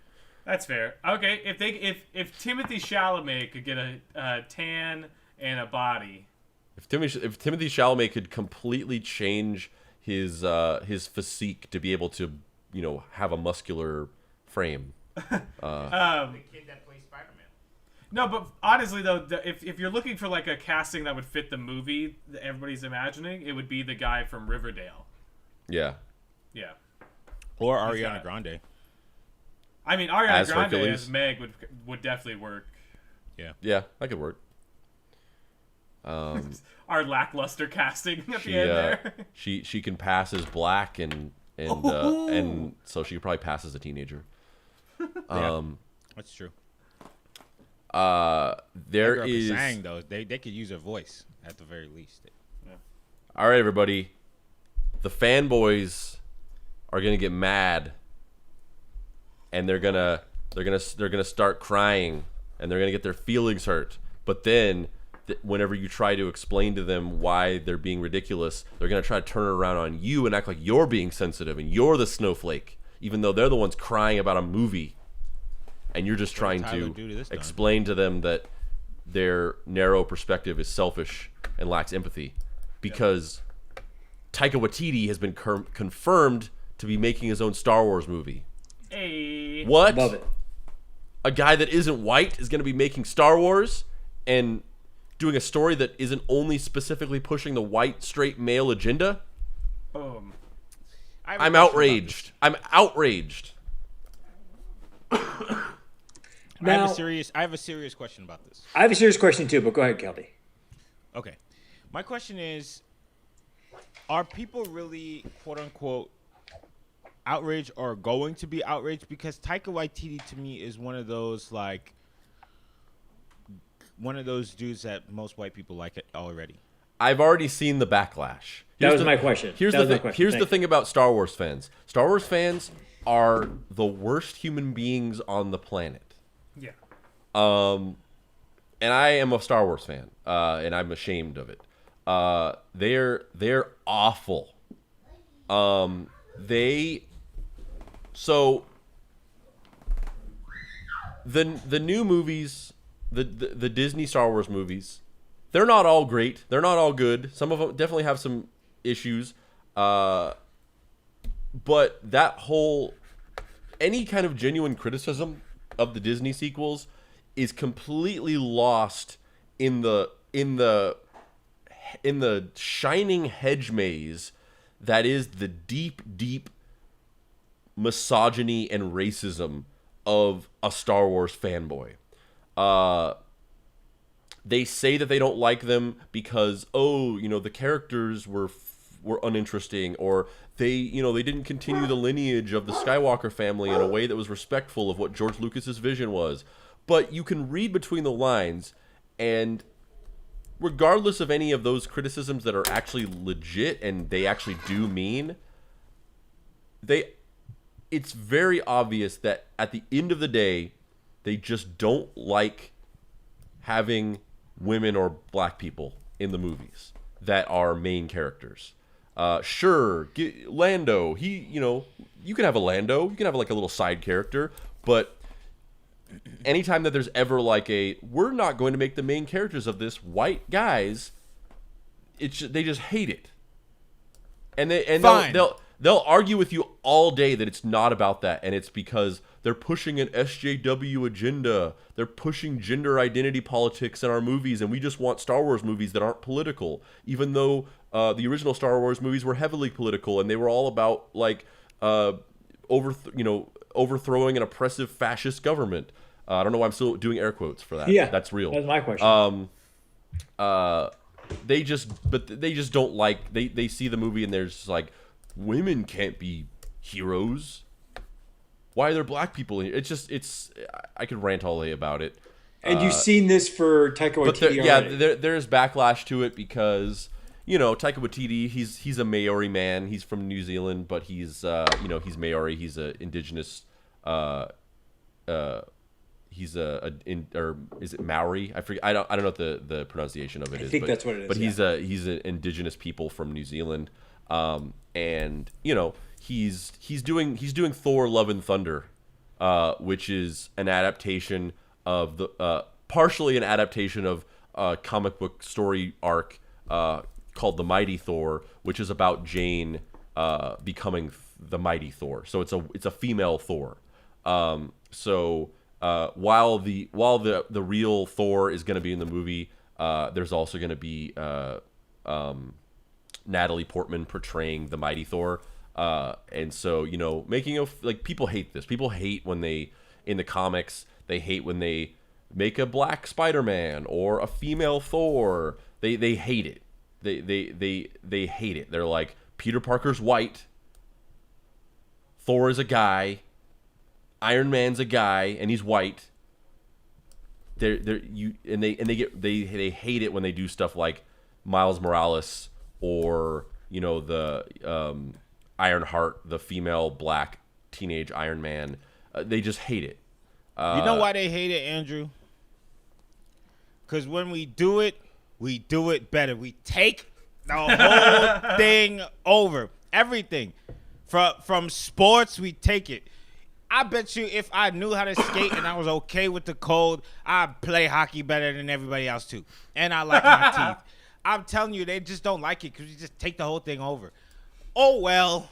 That's fair. Okay, if Timothy Chalamet could get a tan and a body. If Timothy Chalamet could completely change his physique to be able to, have a muscular frame. The kid that plays Spider-Man. No, but honestly though, if you're looking for like a casting that would fit the movie that everybody's imagining, it would be the guy from Riverdale. Yeah. Yeah. Or Ariana Grande. I mean, Ariana As Grande Hercules? as Meg would definitely work. Yeah, that could work. Our lackluster casting at the end there. she can pass as black and so she could probably pass as a teenager. That's true. There is sang though. They could use her voice at the very least. All right, everybody. The fanboys are gonna get mad, and they're gonna start crying, and they're gonna get their feelings hurt. But then, whenever you try to explain to them why they're being ridiculous, they're gonna try to turn it around on you and act like you're being sensitive and you're the snowflake, even though they're the ones crying about a movie, and you're just trying to explain to them that their narrow perspective is selfish and lacks empathy, because Taika Waititi has been confirmed to be making his own Star Wars movie. Hey. What? Love it. A guy that isn't white is going to be making Star Wars and doing a story that isn't only specifically pushing the white straight male agenda? Boom. I'm outraged. I'm outraged. I have a serious question about this. I have a serious question too, but go ahead, Kelby. Okay. My question is, are people really, quote unquote, outraged or going to be outraged? Because Taika Waititi to me is one of those dudes that most white people like it already. I've already seen the backlash. That was my question. Here's the thing about Star Wars fans. Star Wars fans are the worst human beings on the planet. Yeah. And I am a Star Wars fan, and I'm ashamed of it. They're awful. The new movies, the Disney Star Wars movies, they're not all great. They're not all good. Some of them definitely have some issues. But but that whole any kind of genuine criticism of the Disney sequels is completely lost in the shining hedge maze that is the deep misogyny and racism of a Star Wars fanboy. They say that they don't like them because, the characters were uninteresting, or they didn't continue the lineage of the Skywalker family in a way that was respectful of what George Lucas's vision was. But you can read between the lines, and regardless of any of those criticisms that are actually legit and they actually do mean, it's very obvious that at the end of the day, they just don't like having women or black people in the movies that are main characters. Sure, Lando, you can have a Lando, you can have like a little side character, but anytime that there's ever like we're not going to make the main characters of this white guys, they just hate it. And they'll argue with you all day that it's not about that, and it's because they're pushing an SJW agenda. They're pushing gender identity politics in our movies, and we just want Star Wars movies that aren't political, even though the original Star Wars movies were heavily political, and they were all about like overthrowing an oppressive fascist government. I don't know why I'm still doing air quotes for that. Yeah, that's real. That's my question. They just don't like. They see the movie and they're just like, women can't be heroes. Why are there black people in here? I could rant all day about it. And you've seen this for Taika Waititi. There's backlash to it because Taika Waititi, he's a Maori man. He's from New Zealand, but he's Maori. He's a indigenous. Is it Maori? I forget. I don't know what the pronunciation of it is. I think that's what it is. But he's an indigenous people from New Zealand, and he's doing Thor: Love and Thunder, which is an adaptation of partially an adaptation of a comic book story arc called The Mighty Thor, which is about Jane becoming the Mighty Thor. So it's a female Thor. While the real Thor is going to be in the movie, there's also going to be Natalie Portman portraying the Mighty Thor. And so, people hate this. People hate when in the comics, they hate when they make a black Spider-Man or a female Thor. They hate it. They hate it. They're like, Peter Parker's white. Thor is a guy. Iron Man's a guy and he's white. They hate it when they do stuff like Miles Morales or the Ironheart, the female black teenage Iron Man. They just hate it. You know why they hate it, Andrew? Because when we do it better. We take the whole thing over. Everything. From sports, we take it. I bet you if I knew how to skate and I was okay with the cold, I'd play hockey better than everybody else too. And I like my teeth. I'm telling you, they just don't like it because you just take the whole thing over. Oh, well.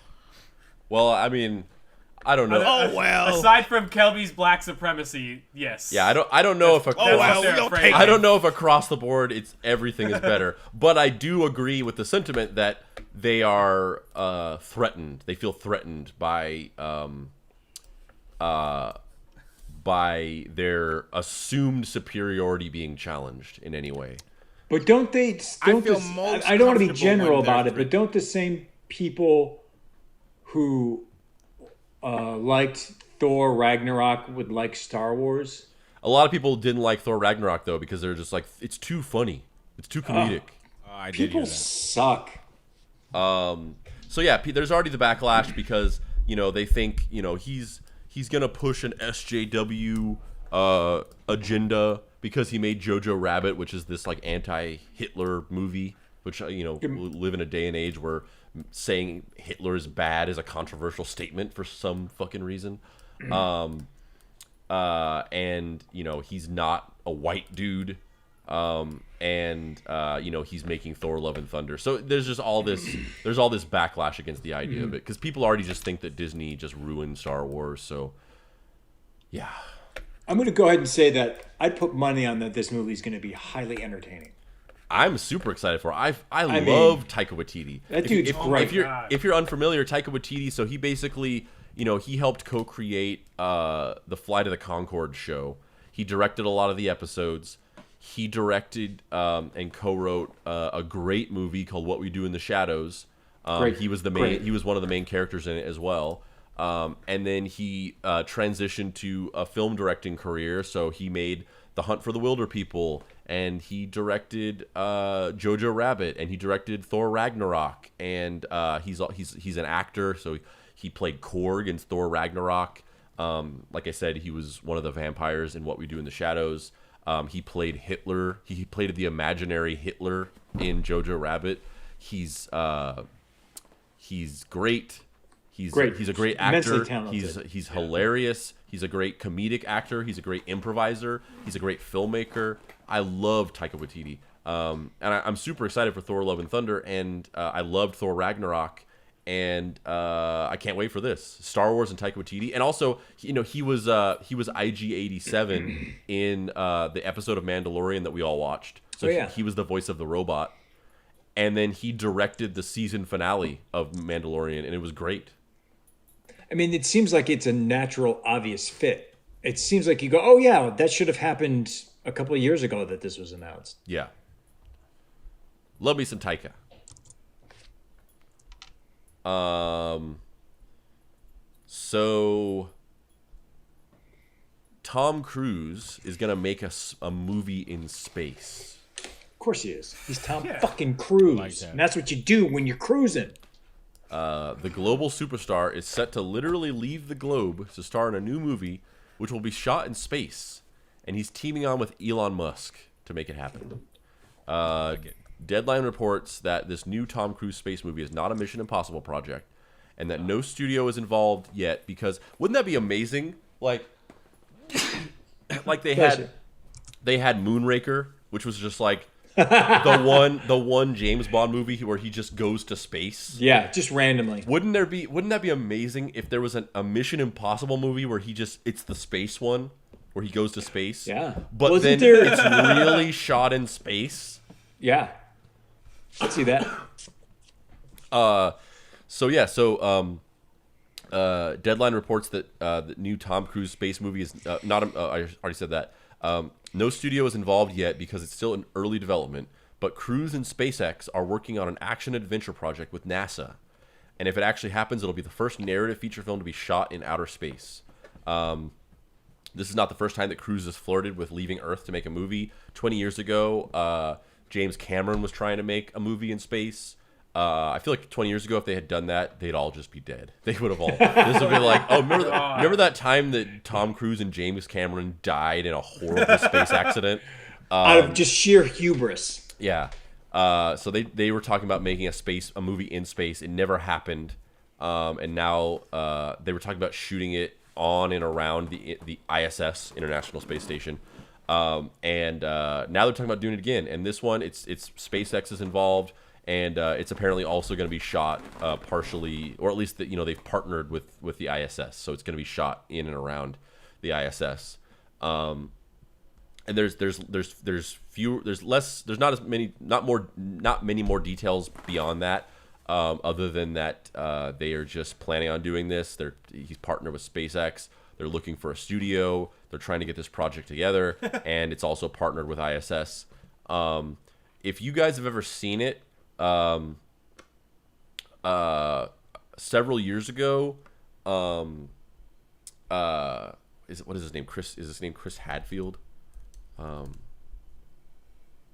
Well, I mean, I don't know. Oh, well. Aside from Kelby's black supremacy, yes. Yeah, I don't know if I don't know if across the board everything is better, but I do agree with the sentiment that they are threatened. They feel threatened by their assumed superiority being challenged in any way. But don't they? I don't want to be general about it, but don't the same people who liked Thor Ragnarok would like Star Wars? A lot of people didn't like Thor Ragnarok though because they're just like, it's too funny, it's too comedic. People suck. So yeah, there's already the backlash because they think he's gonna push an SJW agenda because he made Jojo Rabbit, which is this like anti-Hitler movie, which we live in a day and age where saying Hitler is bad is a controversial statement for some fucking reason. And he's not a white dude. and he's making Thor: Love and Thunder. So there's just all this backlash against the idea of it because people already just think that Disney just ruined Star Wars. So yeah, I'm going to go ahead and say that I'd put money on that this movie is going to be highly entertaining. I'm super excited for it. I mean, love Taika Waititi. That dude's great. If you're unfamiliar, Taika Waititi, so he basically, he helped co-create the Flight of the Conchords show. He directed a lot of the episodes. He directed and co-wrote a great movie called What We Do in the Shadows. He was one of the main characters in it as well. And then he transitioned to a film directing career. So he made The Hunt for the Wilder People, and he directed Jojo Rabbit, and he directed Thor Ragnarok. And he's an actor, so he played Korg in Thor Ragnarok. Like I said, he was one of the vampires in What We Do in the Shadows. He played Hitler. He played the imaginary Hitler in Jojo Rabbit. He's great. He's a great actor. He's hilarious. He's a great comedic actor. He's a great improviser. He's a great filmmaker. I love Taika Waititi. And I'm super excited for Thor: Love and Thunder. And I loved Thor Ragnarok. And I can't wait for this Star Wars and Taika Waititi. And also, he was IG-87 in the episode of Mandalorian that we all watched. So he was the voice of the robot. And then he directed the season finale of Mandalorian, and it was great. I mean, it seems like it's a natural, obvious fit. It seems like you go, oh yeah, that should have happened a couple of years ago that this was announced. Yeah. Love me some Taika. So Tom Cruise is gonna make a movie in space. Of course he is. He's Tom fucking Cruise, like that. And that's what you do when you're cruising. The global superstar is set to literally leave the globe to star in a new movie, which will be shot in space, and he's teaming on with Elon Musk to make it happen. Deadline reports that this new Tom Cruise space movie is not a Mission Impossible project, and that no studio is involved yet. Because wouldn't that be amazing? Like they had Moonraker, which was just like the one James Bond movie where he just goes to space. Yeah, just randomly. Wouldn't that be amazing if there was a Mission Impossible movie where it's the space one where he goes to space? Yeah. But it's really shot in space. Yeah. I'd see that. Deadline reports that the new Tom Cruise space movie is not. I already said that. No studio is involved yet because it's still in early development. But Cruise and SpaceX are working on an action-adventure project with NASA, and if it actually happens, it'll be the first narrative feature film to be shot in outer space. This is not the first time that Cruise has flirted with leaving Earth to make a movie. 20 years ago, James Cameron was trying to make a movie in space. I feel like 20 years ago, if they had done that, they'd all just be dead. They would have all. This would be like, oh, remember that time that Tom Cruise and James Cameron died in a horrible space accident? Out of just sheer hubris. Yeah. So they were talking about making a movie in space. It never happened. And now they were talking about shooting it on and around the ISS, International Space Station. And now they're talking about doing it again. And this one, it's SpaceX is involved. And it's apparently also going to be shot partially, or at least they've partnered with the ISS, so it's going to be shot in and around the ISS. And there's not many more details beyond that, other than that they are just planning on doing this. He's partnered with SpaceX. They're looking for a studio. They're trying to get this project together, and it's also partnered with ISS. If you guys have ever seen it. Several years ago, what is his name? Is his name Chris Hadfield? Can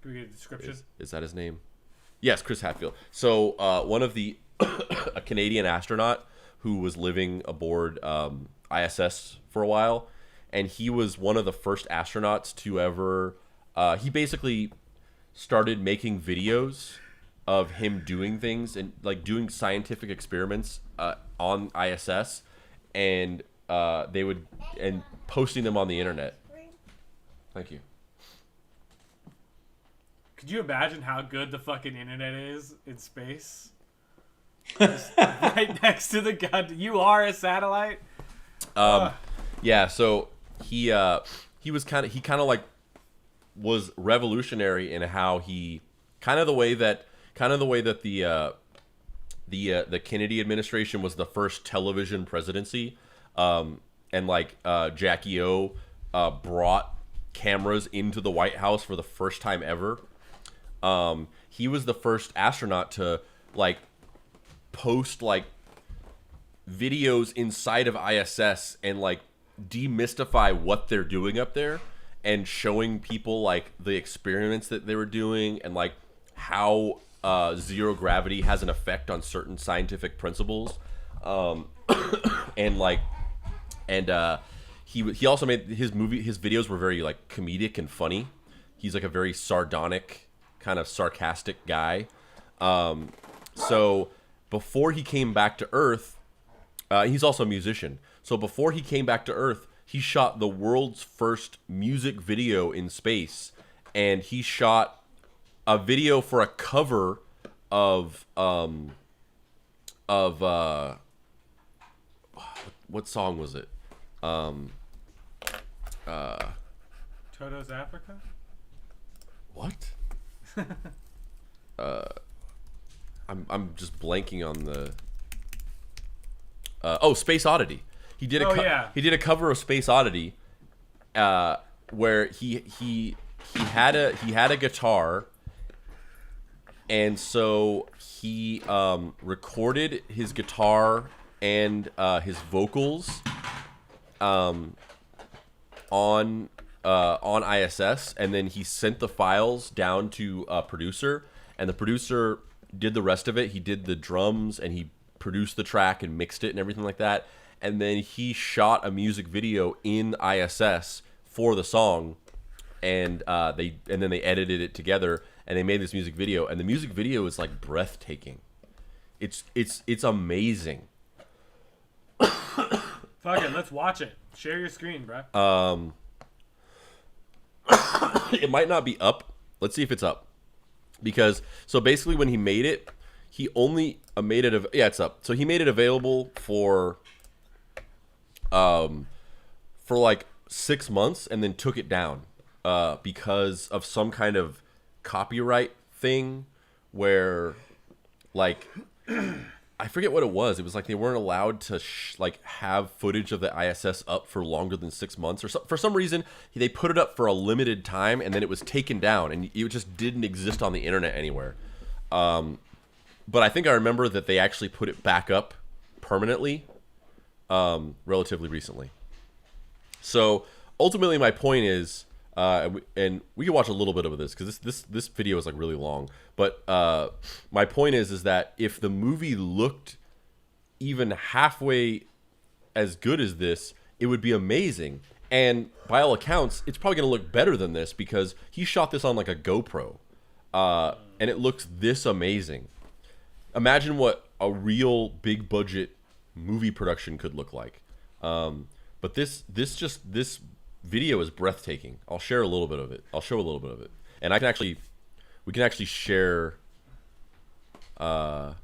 we get a description? Is that his name? Yes, Chris Hadfield. So, one of a Canadian astronaut who was living aboard ISS for a while, and he was one of the first astronauts to ever. He basically started making videos of him doing things and like doing scientific experiments on ISS, and posting them on the internet. Thank you. Could you imagine how good the fucking internet is in space? Just right next to the gun. You are a satellite? Yeah, so he was revolutionary in how he kind of the way that the Kennedy administration was the first television presidency, and Jackie O brought cameras into the White House for the first time ever. He was the first astronaut to post videos inside of ISS and demystify what they're doing up there and showing people the experiments that they were doing and how zero gravity has an effect on certain scientific principles. He also made his videos were very comedic and funny. He's a very sardonic, kind of sarcastic guy. So before he came back to Earth, he's also a musician. So before he came back to Earth, he shot the world's first music video in space, and he shot a video for a cover of what song was it? Toto's Africa? What? I'm just blanking on the. Space Oddity. He did a cover of Space Oddity, where he had a guitar, and so he recorded his guitar and his vocals on ISS, and then he sent the files down to a producer, and the producer did the rest of it. He did the drums, and he produced the track and mixed it and everything like that. And then he shot a music video in ISS for the song, and then they edited it together, and they made this music video. And the music video is breathtaking. It's amazing. Fuck it, let's watch it. Share your screen, bro. It might not be up. Let's see if it's up. Because so basically when he made it, he only made it. It's up. So he made it available for 6 months and then took it down because of some kind of copyright thing where I forget what it was. It was they weren't allowed to have footage of the ISS up for longer than 6 months, or for some reason they put it up for a limited time and then it was taken down and it just didn't exist on the internet anywhere. But I think I remember that they actually put it back up permanently relatively recently. So ultimately my point is, and we can watch a little bit of this because this video is really long. But my point is that if the movie looked even halfway as good as this, it would be amazing. And by all accounts, it's probably going to look better than this because he shot this on a GoPro, and it looks this amazing. Imagine what a real big budget movie production could look like. But this video is breathtaking. I'll share a little bit of it. I'll show a little bit of it, and we can actually share. Hold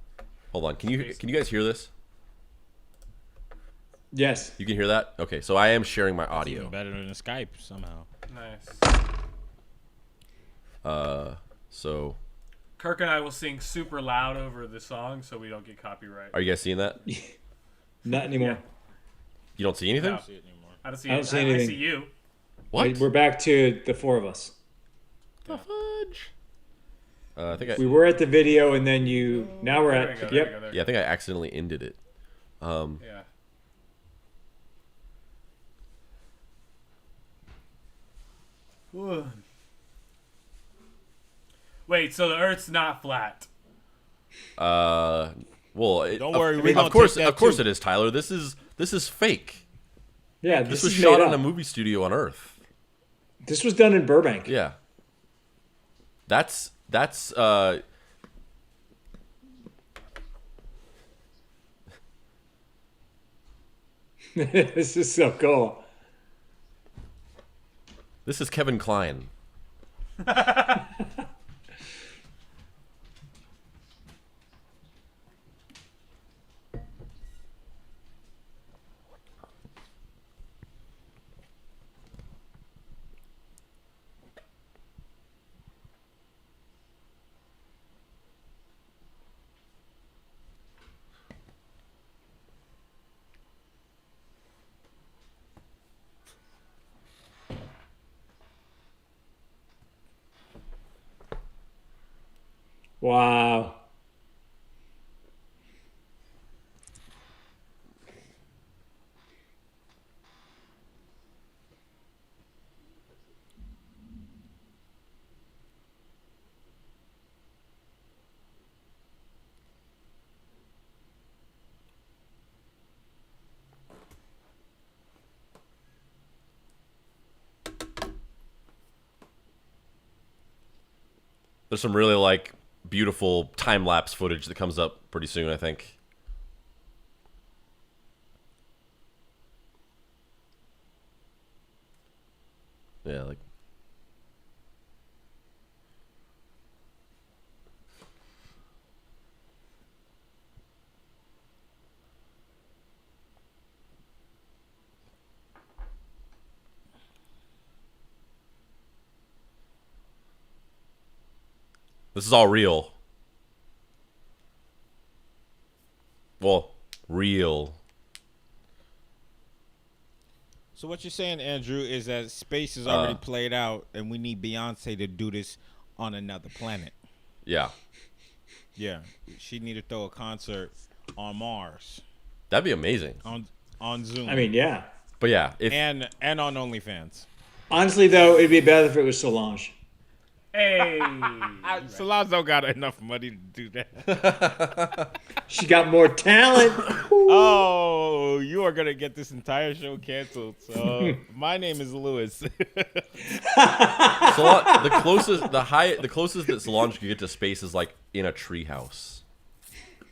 on. Can you guys hear this? Yes. You can hear that? Okay, so I am sharing my audio. Even better than Skype somehow. Nice. So Kirk and I will sing super loud over the song so we don't get copyright. are you guys seeing that? Not anymore. Yeah. You don't see anything? No. See it anymore. I don't see anything. I see you. What? We're back to the four of us. The fudge. I think We were at the video, and then you. Now we're There at. we go, Yep. there we go, there we yeah, I think I accidentally ended it. go. Yeah. Whew. Wait, so the Earth's not flat? Well, Don't worry, we're of gonna course, take that of course too. it is, Tyler. This is fake. Yeah, This was is shot made in a up. movie studio on Earth. This was done in Burbank. Yeah. That's This is so cool. this is Kevin Kline. Wow. There's some really like beautiful time lapse footage that comes up pretty soon, I think. Yeah, like this is all real. Well, real. So what you're saying, Andrew, is that space is already played out, and we need Beyonce to do this on another planet. Yeah. Yeah, she need to throw a concert on Mars, That'd be amazing. on Zoom. I mean, yeah. But yeah, if and on OnlyFans. Honestly, though, it'd be better if it was Solange. Hey. Solange don't got enough money to do that. She got more talent. Oh, you are gonna get this entire show canceled. So my name is Lewis. the closest that Solange could get to space is like in a treehouse.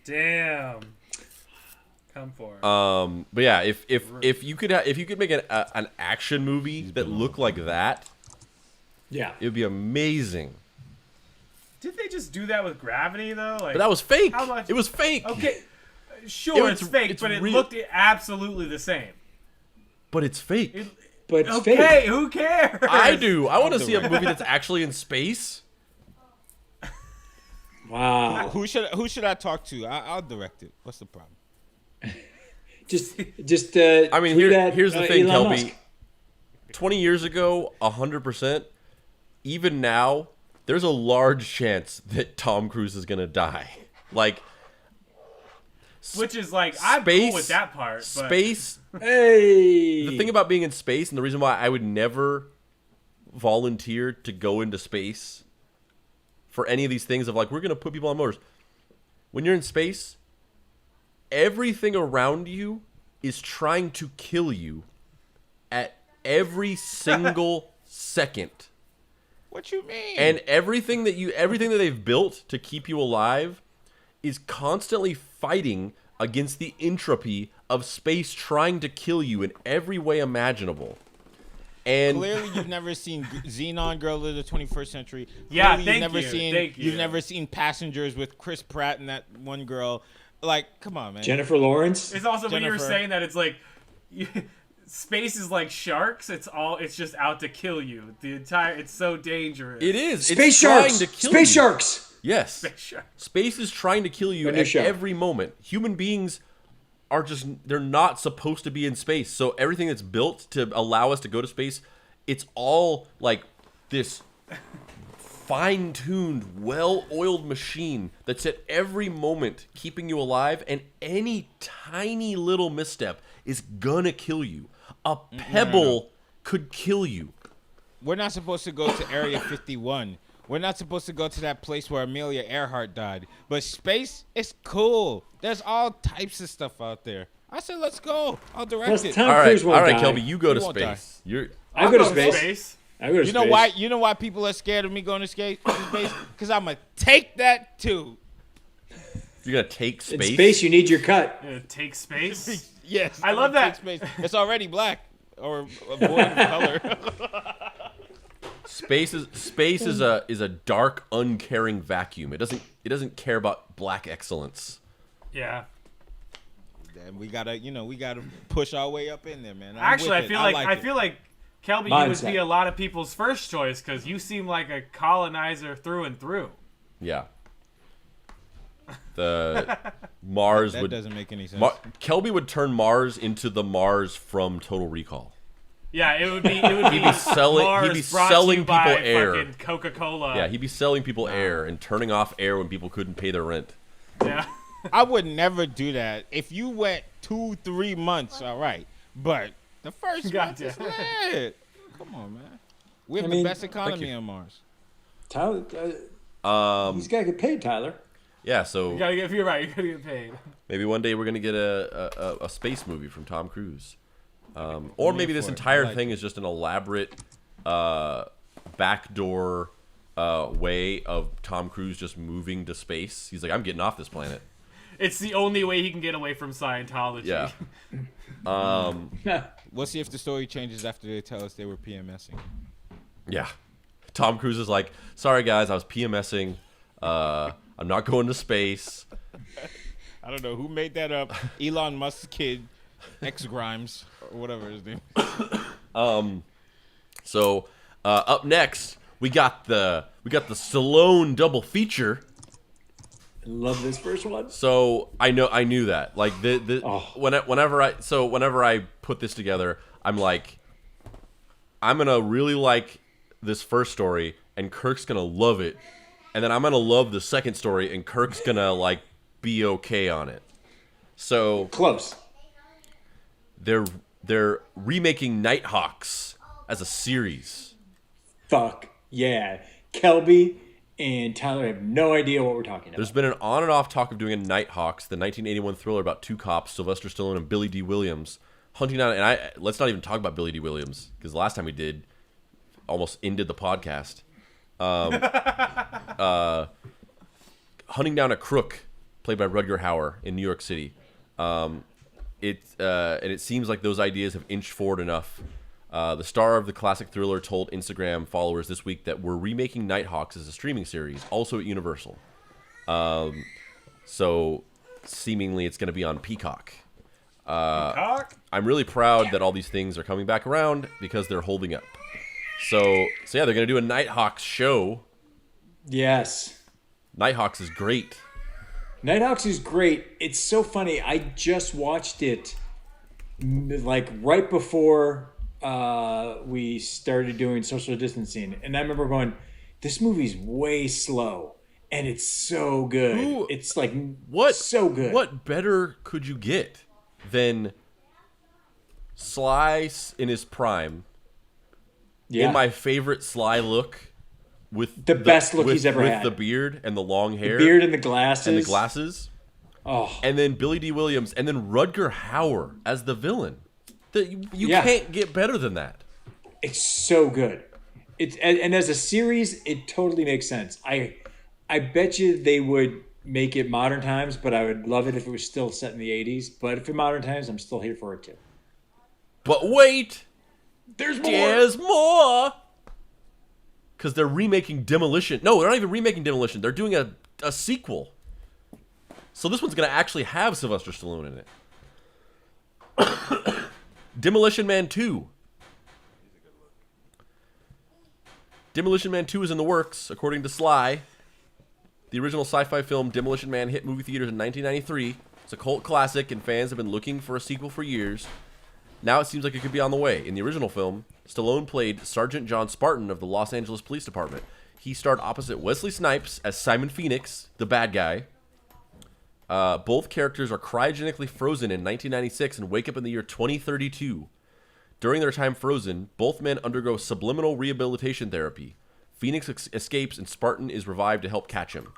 Damn. Come for it. But yeah, if you could make an action movie that looked like that, Yeah. it would be amazing. Did they just do that with Gravity though? Like, But that was fake. How much- It was fake. Okay, sure, it's fake, it's but it real. looked absolutely the same. But it's fake. But it's Okay, fake. who cares? I do. I want to see a movie that's actually in space. Wow. Who should I talk to? I'll direct it. What's the problem? Just. I mean, tweet at, here's the thing, Elon Kelby. Musk. 20 years ago, 100%. Even now, there's a large chance that Tom Cruise is gonna die. Like, Which is like, I'm cool with that part. But Space. Hey. The thing about being in space, and the reason why I would never volunteer to go into space for any of these things of like, we're gonna put people on motors. When you're in space, everything around you is trying to kill you at every single second. What you mean? And everything that they've built to keep you alive is constantly fighting against the entropy of space trying to kill you in every way imaginable. And clearly, you've never seen Xenon Girl of the 21st Century. Yeah, Clearly, thank you. You've never seen Passengers with Chris Pratt and that one girl. Like, come on, man. Jennifer Lawrence. it's also when you were Jennifer. saying that it's like, space is like sharks. It's just out to kill you. It's so dangerous. it is. Space it's sharks. trying to kill Space you. sharks. Yes. Space sharks. Space is trying to kill you A new at show. every moment. Human beings are just, they're not supposed to be in space. So everything that's built to allow us to go to space, it's all like this fine-tuned, well-oiled machine that's at every moment keeping you alive, and any tiny little misstep is gonna kill you. A pebble could kill you. We're not supposed to go to Area 51. We're not supposed to go to that place where Amelia Earhart died. But space is cool. There's all types of stuff out there. I said, let's go. I'll direct Plus, it. Tom All right, Cruise won't die. Kelby, you go to You won't space. I go to I'll space. I go to You know space. why? You know why people are scared of me going to space? Because I'm gonna take that too. You're gonna take In space. space, you need your cut. Take space. Yes, I love I'm gonna that. take space. It's already black or a void of color. Space is a dark, uncaring vacuum. It doesn't care about black excellence. Yeah. And we gotta push our way up in there, man. I'm Actually, with I it. feel like it. feel like Kelby, you would Mindset. be a lot of people's first choice because you seem like a colonizer through and through. Yeah. The Mars that would doesn't make any sense. Kelby would turn Mars into the Mars from Total Recall. Yeah, it would be. He'd be selling people air. Fucking Coca-Cola. Yeah, he'd be selling people air and turning off air when people couldn't pay their rent. Yeah. I would never do that. If you went 2-3 months, all right. But the first month is lit. Come on, man. We have the best economy on Mars. Tyler, he's got to get paid, Tyler. Yeah, so You're right. You gotta get paid. maybe one day we're gonna get a space movie from Tom Cruise, or maybe this entire thing is just an elaborate backdoor way of Tom Cruise just moving to space. He's like, I'm getting off this planet. It's the only way he can get away from Scientology. Yeah. We'll see if the story changes after they tell us they were PMSing. Yeah. Tom Cruise is like, sorry guys, I was PMSing. I'm not going to space. I don't know who made that up. Elon Musk's kid, X Grimes, or whatever his name. So up next, we got the Stallone double feature. Love this first one. So I knew that. Like whenever I put this together, I'm like, I'm gonna really like this first story, and Kirk's gonna love it, and then I'm gonna love the second story, and Kirk's gonna like be okay on it. So Close. They're remaking Nighthawks as a series. Fuck yeah. Kelby and Tyler have no idea what we're talking about. There's been an on and off talk of doing a Nighthawks, the 1981 thriller about two cops, Sylvester Stallone and Billy D. Williams, hunting down. And let's not even talk about Billy D. Williams, because the last time we did, almost ended the podcast. Hunting down a crook, played by Rutger Hauer in New York City. And it seems like those ideas have inched forward enough. The star of the classic thriller told Instagram followers this week that we're remaking Nighthawks as a streaming series, also at Universal. So seemingly it's going to be on Peacock. I'm really proud that all these things are coming back around because they're holding up. So yeah, they're going to do a Nighthawks show. Yes. Nighthawks is great. Nighthawks is great. It's so funny. I just watched it like right before we started doing social distancing, and I remember going, this movie's way slow and it's so good. It's like so good. What better could you get than Sly in his prime, in my favorite Sly look, with the best look he's ever had, with the beard and the long hair, the beard and the glasses, Oh, and then Billy D. Williams, and then Rutger Hauer as the villain. You can't get better than that. It's so good. And as a series, it totally makes sense. I bet you they would make it modern times, but I would love it if it was still set in the 80s. But if it's modern times, I'm still here for it too. But wait! There's more! There's more! Because they're remaking Demolition. No, they're not even remaking Demolition. They're doing a sequel. So this one's going to actually have Sylvester Stallone in it. Demolition Man 2. Demolition Man 2 is in the works, according to Sly. The original sci-fi film Demolition Man hit movie theaters in 1993. It's a cult classic, and fans have been looking for a sequel for years. Now it seems like it could be on the way. In the original film, Stallone played Sergeant John Spartan of the Los Angeles Police Department. He starred opposite Wesley Snipes as Simon Phoenix, the bad guy. Both characters are cryogenically frozen in 1996 and wake up in the year 2032. During their time frozen, both men undergo subliminal rehabilitation therapy. Phoenix escapes and Spartan is revived to help catch him.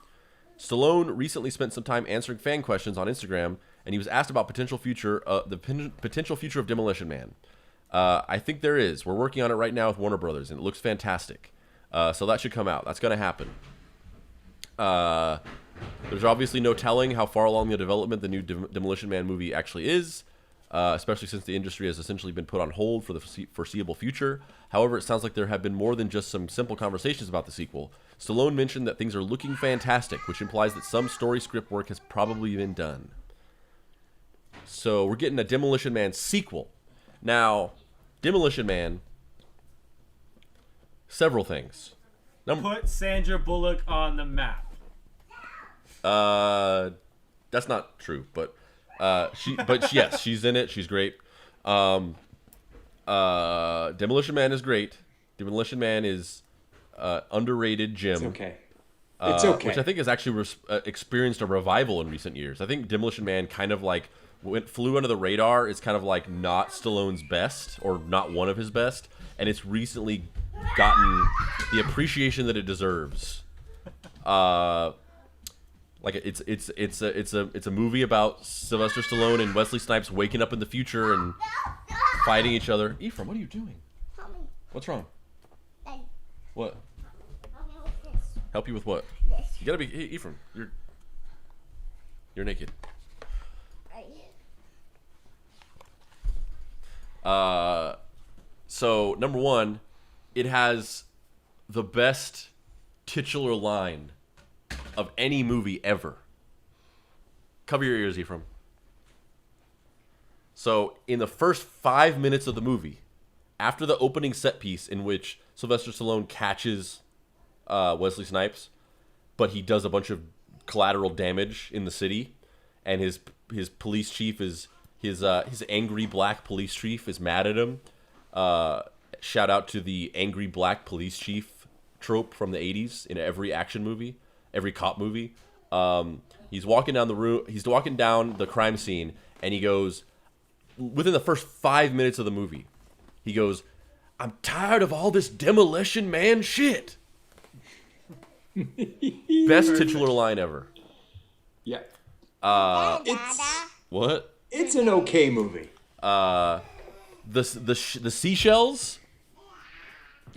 Stallone recently spent some time answering fan questions on Instagram, and he was asked about potential future of Demolition Man. I think there is. We're working on it right now with Warner Brothers, and it looks fantastic. So that should come out. That's going to happen. There's obviously no telling how far along the development the new Demolition Man movie actually is, especially since the industry has essentially been put on hold for the foreseeable future. However, it sounds like there have been more than just some simple conversations about the sequel. Stallone mentioned that things are looking fantastic, which implies that some story script work has probably been done. So we're getting a Demolition Man sequel. Now, Demolition Man, several things. Put Sandra Bullock on the map. That's not true, but yes, she's in it. She's great. Demolition Man is great. Demolition Man is underrated gem. It's okay. It's okay. Which I think has actually experienced a revival in recent years. I think Demolition Man kind of like flew under the radar. It's kind of like not Stallone's best or not one of his best, and it's recently gotten the appreciation that it deserves. Like it's a movie about Sylvester Stallone and Wesley Snipes waking up in the future and fighting each other. Ephraim, what are you doing? Help me. What's wrong? Daddy, What? help me with this. Help you with what? This. You gotta be hey, Ephraim. You're naked. Right. So number one, it has the best titular line of any movie ever. Cover your ears, Ephraim. So in the first 5 minutes of the movie, after the opening set piece in which Sylvester Stallone catches Wesley Snipes, but he does a bunch of collateral damage in the city, and his police chief is his angry black police chief is mad at him. Shout out to the angry black police chief trope from the 80s in every action movie, every cop movie. He's walking down the room. He's walking down the crime scene, and he goes, within the first 5 minutes of the movie, he goes, "I'm tired of all this Demolition Man shit." Best titular line ever. Yeah. Dada. What? It's an okay movie. The seashells.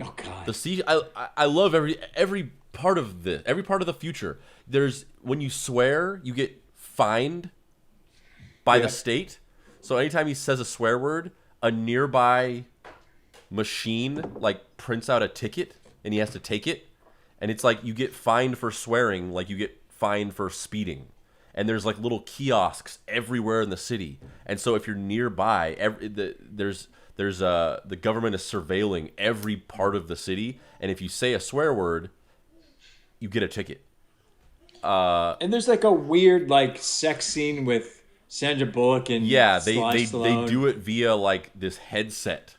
Oh God. The sea. I love every part of this. Every part of the future. There's when you swear, you get fined by the state. So anytime he says a swear word, a nearby machine like prints out a ticket and he has to take it, and it's like you get fined for swearing, like you get fined for speeding. And there's like little kiosks everywhere in the city, and so if you're nearby, the government is surveilling every part of the city, and if you say a swear word, you get a ticket. And there's like a weird like sex scene with Sandra Bullock and Yeah, Sly they Stallone. do it via like this headset.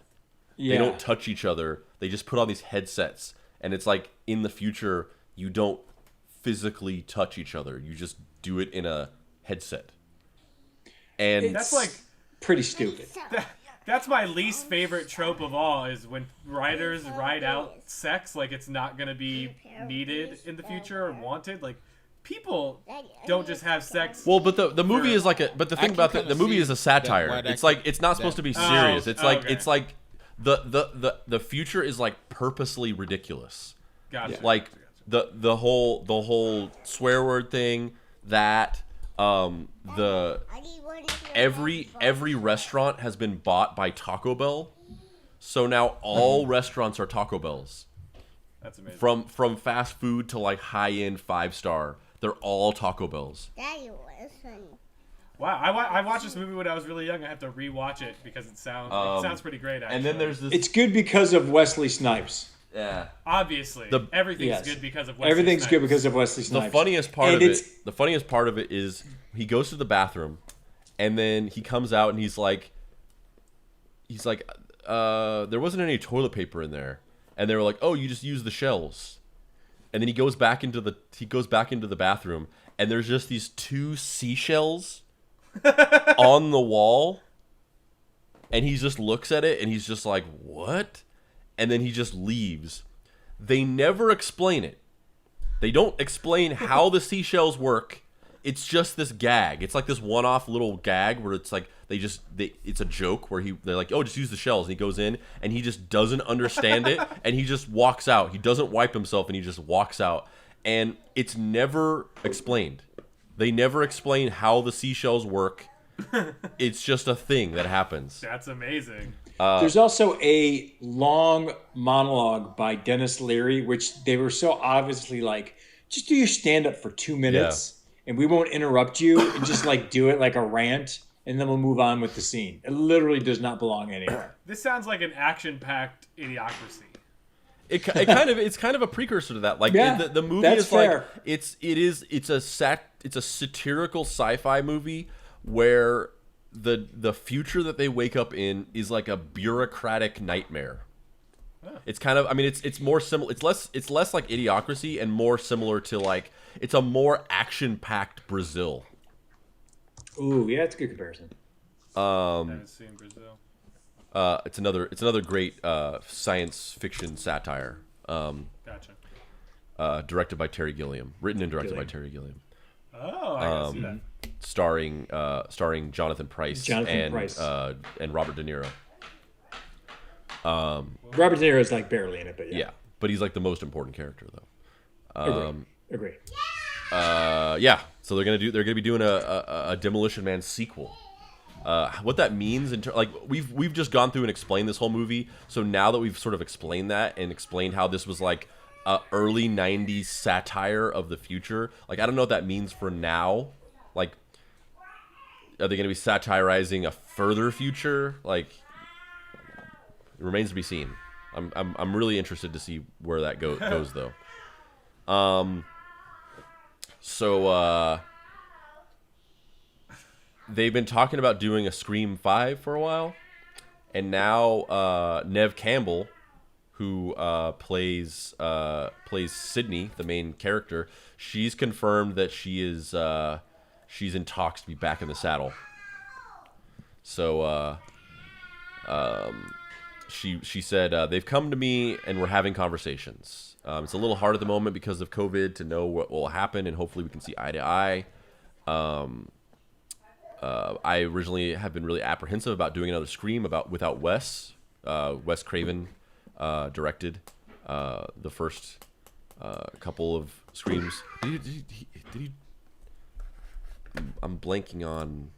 Yeah. They don't touch each other. They just put on these headsets, and it's like in the future you don't physically touch each other. You just do it in a headset. And That's like pretty stupid. that's my least favorite trope of all is when writers write out sex like it's not going to be needed in the future or wanted. Like people don't just have sex. well, but the movie is like a. But the thing can about kinda the movie see is a why satire. that It's like it's not supposed to be serious. It's like okay. it's like the future is like purposely ridiculous. Gotcha. Like the whole swear word thing, that every restaurant has been bought by Taco Bell, so now all restaurants are Taco Bells. That's amazing. From fast food to like high end 5-star, they're all Taco Bells. Daddy was funny. Wow, I watched this movie when I was really young. I have to rewatch it because it sounds pretty great. Actually. And then there's this. It's good because of Wesley Snipes. Yeah. obviously everything's Yes. good because of Wesley Everything's good Snipes. because of Wesley Snipes. The funniest part And of it's- it. The funniest part of it is he goes to the bathroom, and then he comes out and he's like, there wasn't any toilet paper in there, and they were like, oh, you just use the shells, and then he goes back into the bathroom, and there's just these 2 seashells on the wall, and he just looks at it and he's just like, what? And then he just leaves. They never explain it. They don't explain how the seashells work. It's just this gag. It's like this one-off little gag where it's like it's a joke where they're like, oh, just use the shells. And he goes in and he just doesn't understand it, and he just walks out. He doesn't wipe himself and he just walks out. And it's never explained. They never explain how the seashells work. It's just a thing that happens. That's amazing. There's also a long monologue by Dennis Leary, which they were so obviously like, just do your stand up for 2 minutes and we won't interrupt you, and just like do it like a rant, and then we'll move on with the scene. It literally does not belong anywhere. This sounds like an action-packed idiocracy. It's kind of a precursor to that. Like Yeah, the movie that's is fair. like it's a satirical sci-fi movie where the future that they wake up in is like a bureaucratic nightmare. It's kind of, I mean, it's more similar. It's less like Idiocracy and more similar to like, it's a more action-packed Brazil. Ooh, yeah, it's a good comparison. I haven't seen Brazil. It's another great science fiction satire. Gotcha. Directed by Terry Gilliam, written and directed by Terry Gilliam. Oh, I can see that. Starring Jonathan Pryce and Robert De Niro. Robert De Niro is like barely in it, but Yeah, but he's like the most important character though. Agree. Yeah, so they're gonna be doing a Demolition Man sequel. What that means like we've just gone through and explained this whole movie. So now that we've sort of explained that and explained how this was like a early '90s satire of the future, like I don't know what that means for now. Like, are they gonna be satirizing a further future? Like, it remains to be seen. I'm really interested to see where that goes though. So they've been talking about doing a Scream 5 for a while, and now Neve Campbell, who plays Sydney, the main character, she's confirmed that she's in talks to be back in the saddle. So she said they've come to me and we're having conversations. It's a little hard at the moment because of COVID to know what will happen, and hopefully we can see eye to eye. I originally have been really apprehensive about doing another Scream without Wes. Wes Craven directed the first couple of Screams. Did he? I'm blanking on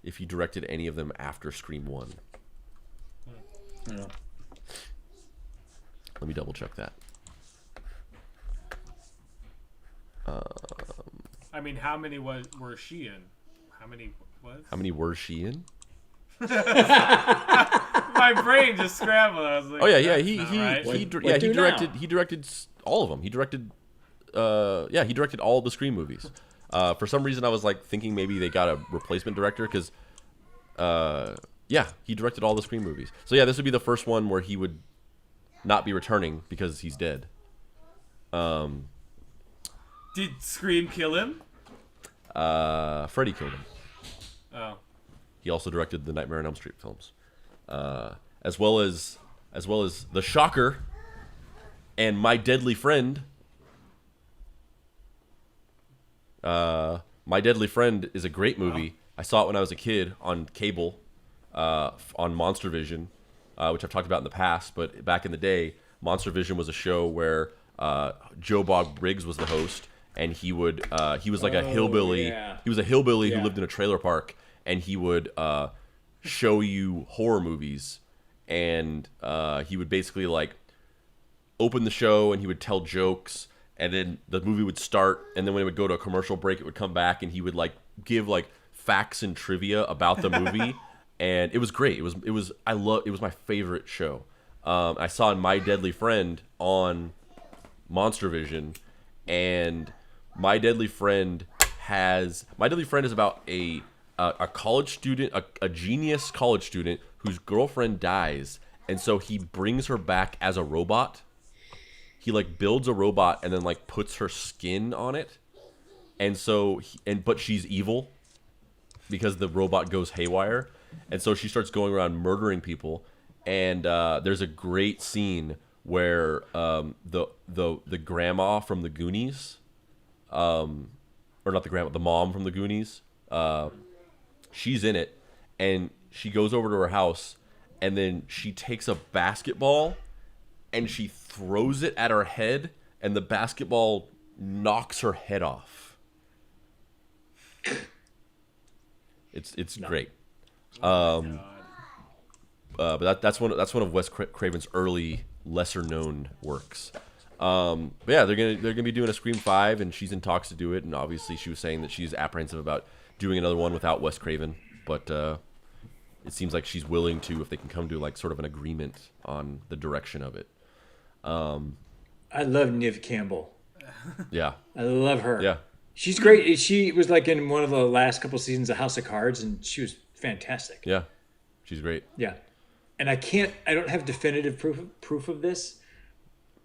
if he directed any of them after Scream 1. No. Let me double check that. I mean, how many were she in? How many were she in? My brain just scrambled. I was like, Oh yeah. He He directed all of them. He directed all of the Scream movies. For some reason, I was like thinking maybe they got a replacement director because, he directed all the Scream movies. So yeah, this would be the first one where he would not be returning because he's dead. Did Scream kill him? Freddy killed him. Oh. He also directed the Nightmare on Elm Street films, as well as The Shocker and My Deadly Friend. My Deadly Friend is a great movie. I saw it when I was a kid on cable, on Monster Vision, which I've talked about in the past. But back in the day, Monster Vision was a show where Joe Bob Briggs was the host, and he was like a hillbilly. Yeah. He was a hillbilly who lived in a trailer park, and he would show you horror movies, and he would basically like open the show and he would tell jokes, and then the movie would start, and then when it would go to a commercial break, it would come back and he would like give like facts and trivia about the movie, and it was great. It was my favorite show. I saw My Deadly Friend on Monster Vision, and My Deadly Friend is about a college student, a genius college student whose girlfriend dies, and so he brings her back as a robot. He like builds a robot and then like puts her skin on it, and so but she's evil because the robot goes haywire, and so she starts going around murdering people. And there's a great scene where the grandma from the Goonies, or not the grandma, the mom from the Goonies, she's in it, and she goes over to her house, and then she takes a basketball and she throws it at her head, and the basketball knocks her head off. It's great. But that's one of Wes Craven's early lesser known works. But yeah, they're gonna be doing a Scream 5, and she's in talks to do it. And obviously, she was saying that she's apprehensive about doing another one without Wes Craven. But it seems like she's willing to, if they can come to like sort of an agreement on the direction of it. I love Neve Campbell. Yeah, I love her. yeah, She's great. She was like in one of the last couple seasons of House of Cards, and she was fantastic. Yeah, she's great. Yeah. And I don't have definitive proof of this,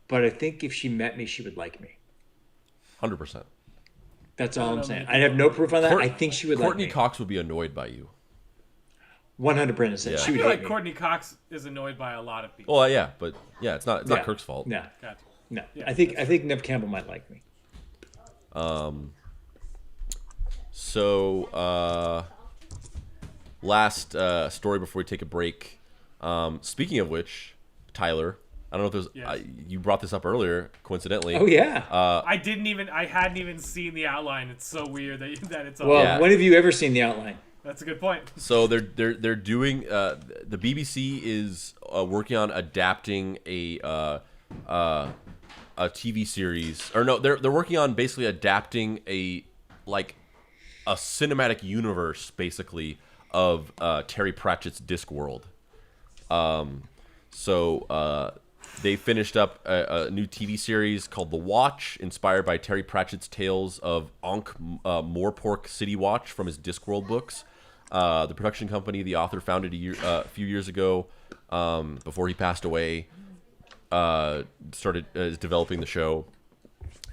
but I think if she met me, she would like me. 100%. That's all I'm saying. I have no proof on that. I think she would like Courtney me. Cox would be annoyed by you. 100%. Yeah. She I would feel hate like me. Courtney Cox is annoyed by a lot of people. Well, yeah, but yeah, it's not Yeah. Kirk's fault. No. Gotcha. No. Yeah, I think Nev Campbell might like me. So, last story before we take a break. Speaking of which, Tyler, I don't know if there's you brought this up earlier, coincidentally. Oh yeah. I hadn't even seen the outline. It's so weird that it's on. Well, Yeah. when have you ever seen the outline? That's a good point. So they're doing the BBC is working on adapting a TV series, or no, they're working on basically adapting a cinematic universe basically of Terry Pratchett's Discworld. They finished up a new TV series called The Watch, inspired by Terry Pratchett's tales of Ankh-Morpork City Watch from his Discworld books. The production company the author founded a few years ago, before he passed away, is developing the show,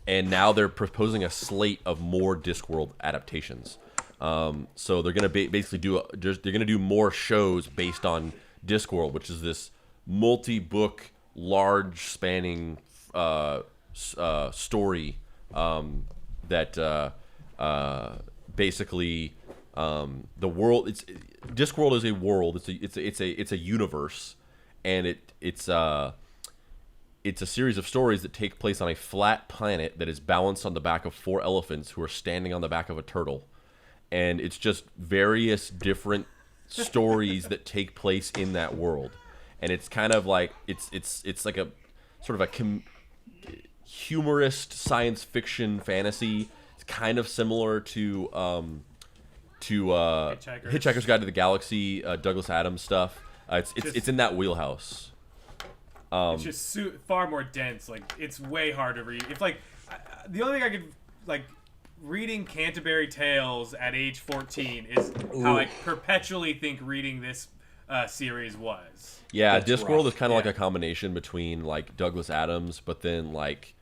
and now they're proposing a slate of more Discworld adaptations. So they're gonna basically do more shows based on Discworld, which is this multi-book, large spanning story that basically the world. Discworld is a world. It's a universe, and it's a series of stories that take place on a flat planet that is balanced on the back of 4 elephants who are standing on the back of a turtle, and it's just various different stories that take place in that world, and it's kind of like it's like a sort of a humorist science fiction fantasy. It's kind of similar to Hitchhiker's Guide to the Galaxy, Douglas Adams stuff. It's in that wheelhouse. It's just far more dense. Like, it's way hard to read. If the only thing I could reading Canterbury Tales at age 14 is how I perpetually think reading this series was. Yeah, That's Discworld rough. is kind of like a combination between like Douglas Adams, but then like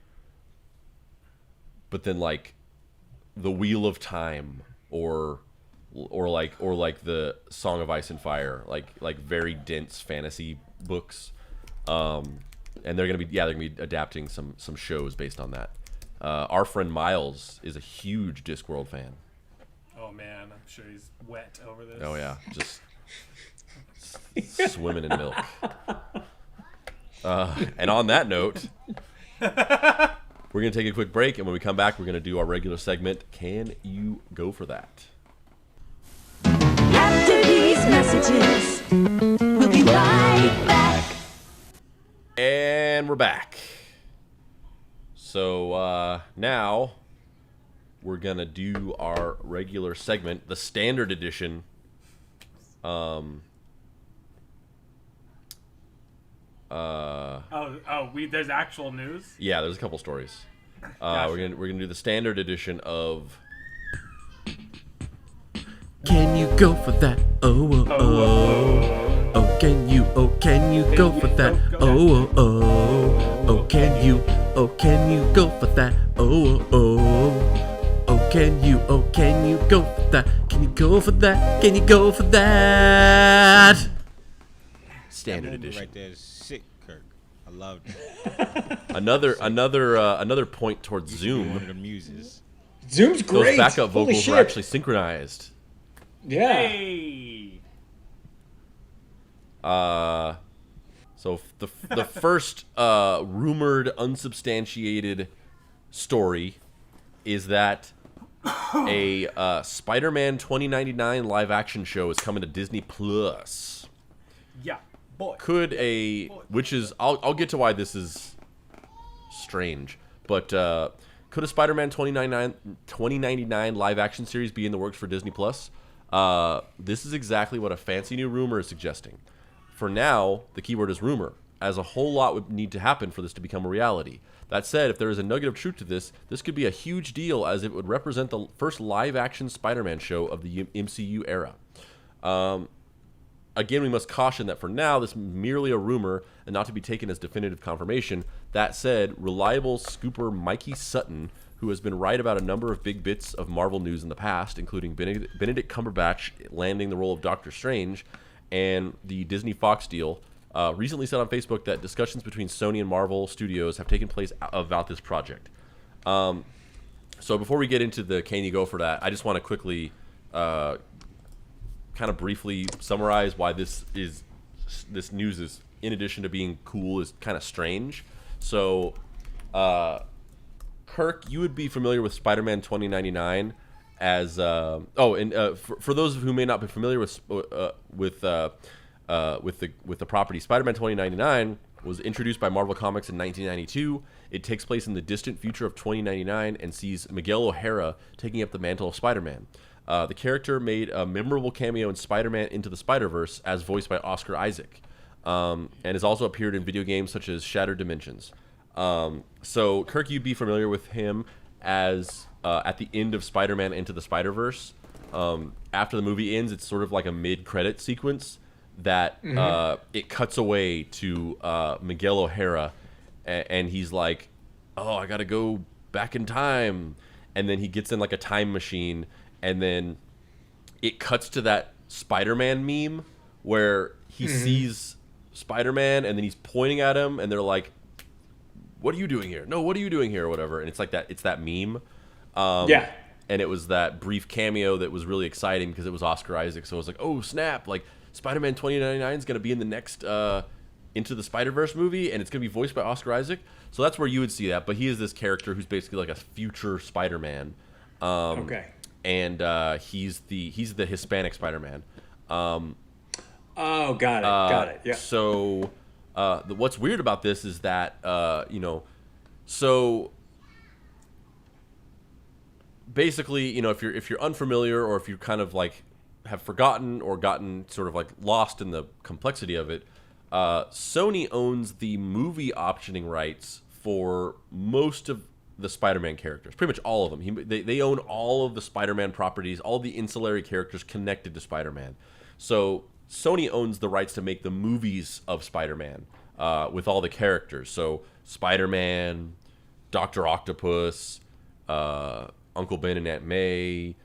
The Wheel of Time or like the Song of Ice and Fire, like very dense fantasy books. And they're gonna be adapting some shows based on that. Our friend Miles is a huge Discworld fan. Oh man, I'm sure he's wet over this. Oh yeah, just swimming in milk. And on that note, we're gonna take a quick break, and when we come back, we're gonna do our regular segment. Can you go for that? After these messages, we'll be right back. And we're back. So now we're gonna do our regular segment, the standard edition. There's actual news. Yeah, there's a couple stories. Gotcha. We're gonna do the standard edition of. Can you go for that? Oh oh oh. Oh can you go for that? Oh oh oh. Oh can you go for that? Oh oh oh. Oh can you go for that? Can you go for that? Can you go for that? Standard That movie edition. right there is sick, Kirk. I loved it. Another point towards One Zoom. of the muses. Zoom's Those great. backup Holy vocals shit. were actually synchronized. Yeah. Hey. So the first rumored, unsubstantiated story is that a Spider-Man 2099 live-action show is coming to Disney Plus. Yeah, boy. Which is I'll get to why this is strange, but could a Spider-Man 2099 live-action series be in the works for Disney Plus? This is exactly what a fancy new rumor is suggesting. For now, the keyword is rumor, as a whole lot would need to happen for this to become a reality. That said, if there is a nugget of truth to this could be a huge deal, as it would represent the first live-action Spider-Man show of the MCU era. Again, we must caution that for now, this is merely a rumor and not to be taken as definitive confirmation. That said, reliable scooper Mikey Sutton, who has been right about a number of big bits of Marvel news in the past, including Benedict Cumberbatch landing the role of Doctor Strange and the Disney-Fox deal, recently said on Facebook that discussions between Sony and Marvel Studios have taken place about this project. So before we get into the can you go for that, I just want to quickly kind of briefly summarize why this news is, in addition to being cool, is kind of strange. So, Kirk, you would be familiar with Spider-Man 2099 as for those who may not be familiar with the property, Spider-Man 2099 was introduced by Marvel Comics in 1992. It takes place in the distant future of 2099 and sees Miguel O'Hara taking up the mantle of Spider-Man. The character made a memorable cameo in Spider-Man Into the Spider-Verse as voiced by Oscar Isaac, and has also appeared in video games such as Shattered Dimensions. So, Kirk, you'd be familiar with him as at the end of Spider-Man Into the Spider-Verse. After the movie ends, it's sort of like a mid-credit sequence that it cuts away to Miguel O'Hara, and he's like, oh, I gotta go back in time. And then he gets in like a time machine, and then it cuts to that Spider-Man meme where he sees Spider-Man, and then he's pointing at him, and they're like, what are you doing here? No, what are you doing here? Or whatever. And it's like that. It's that meme. Yeah. And it was that brief cameo that was really exciting because it was Oscar Isaac. So it was like, oh, snap. Like, Spider-Man 2099 is going to be in the next Into the Spider-Verse movie, and it's going to be voiced by Oscar Isaac. So that's where you would see that. But he is this character who's basically like a future Spider-Man. Okay. And he's the Hispanic Spider-Man. Oh, got it. Got it. Yeah. So what's weird about this is that so basically, if you're unfamiliar, or if you kind of like have forgotten or gotten sort of like lost in the complexity of it, Sony owns the movie optioning rights for most of the Spider-Man characters, pretty much all of them. They own all of the Spider-Man properties, all the ancillary characters connected to Spider-Man. So Sony owns the rights to make the movies of Spider-Man with all the characters. So Spider-Man, Dr. Octopus, Uncle Ben and Aunt May,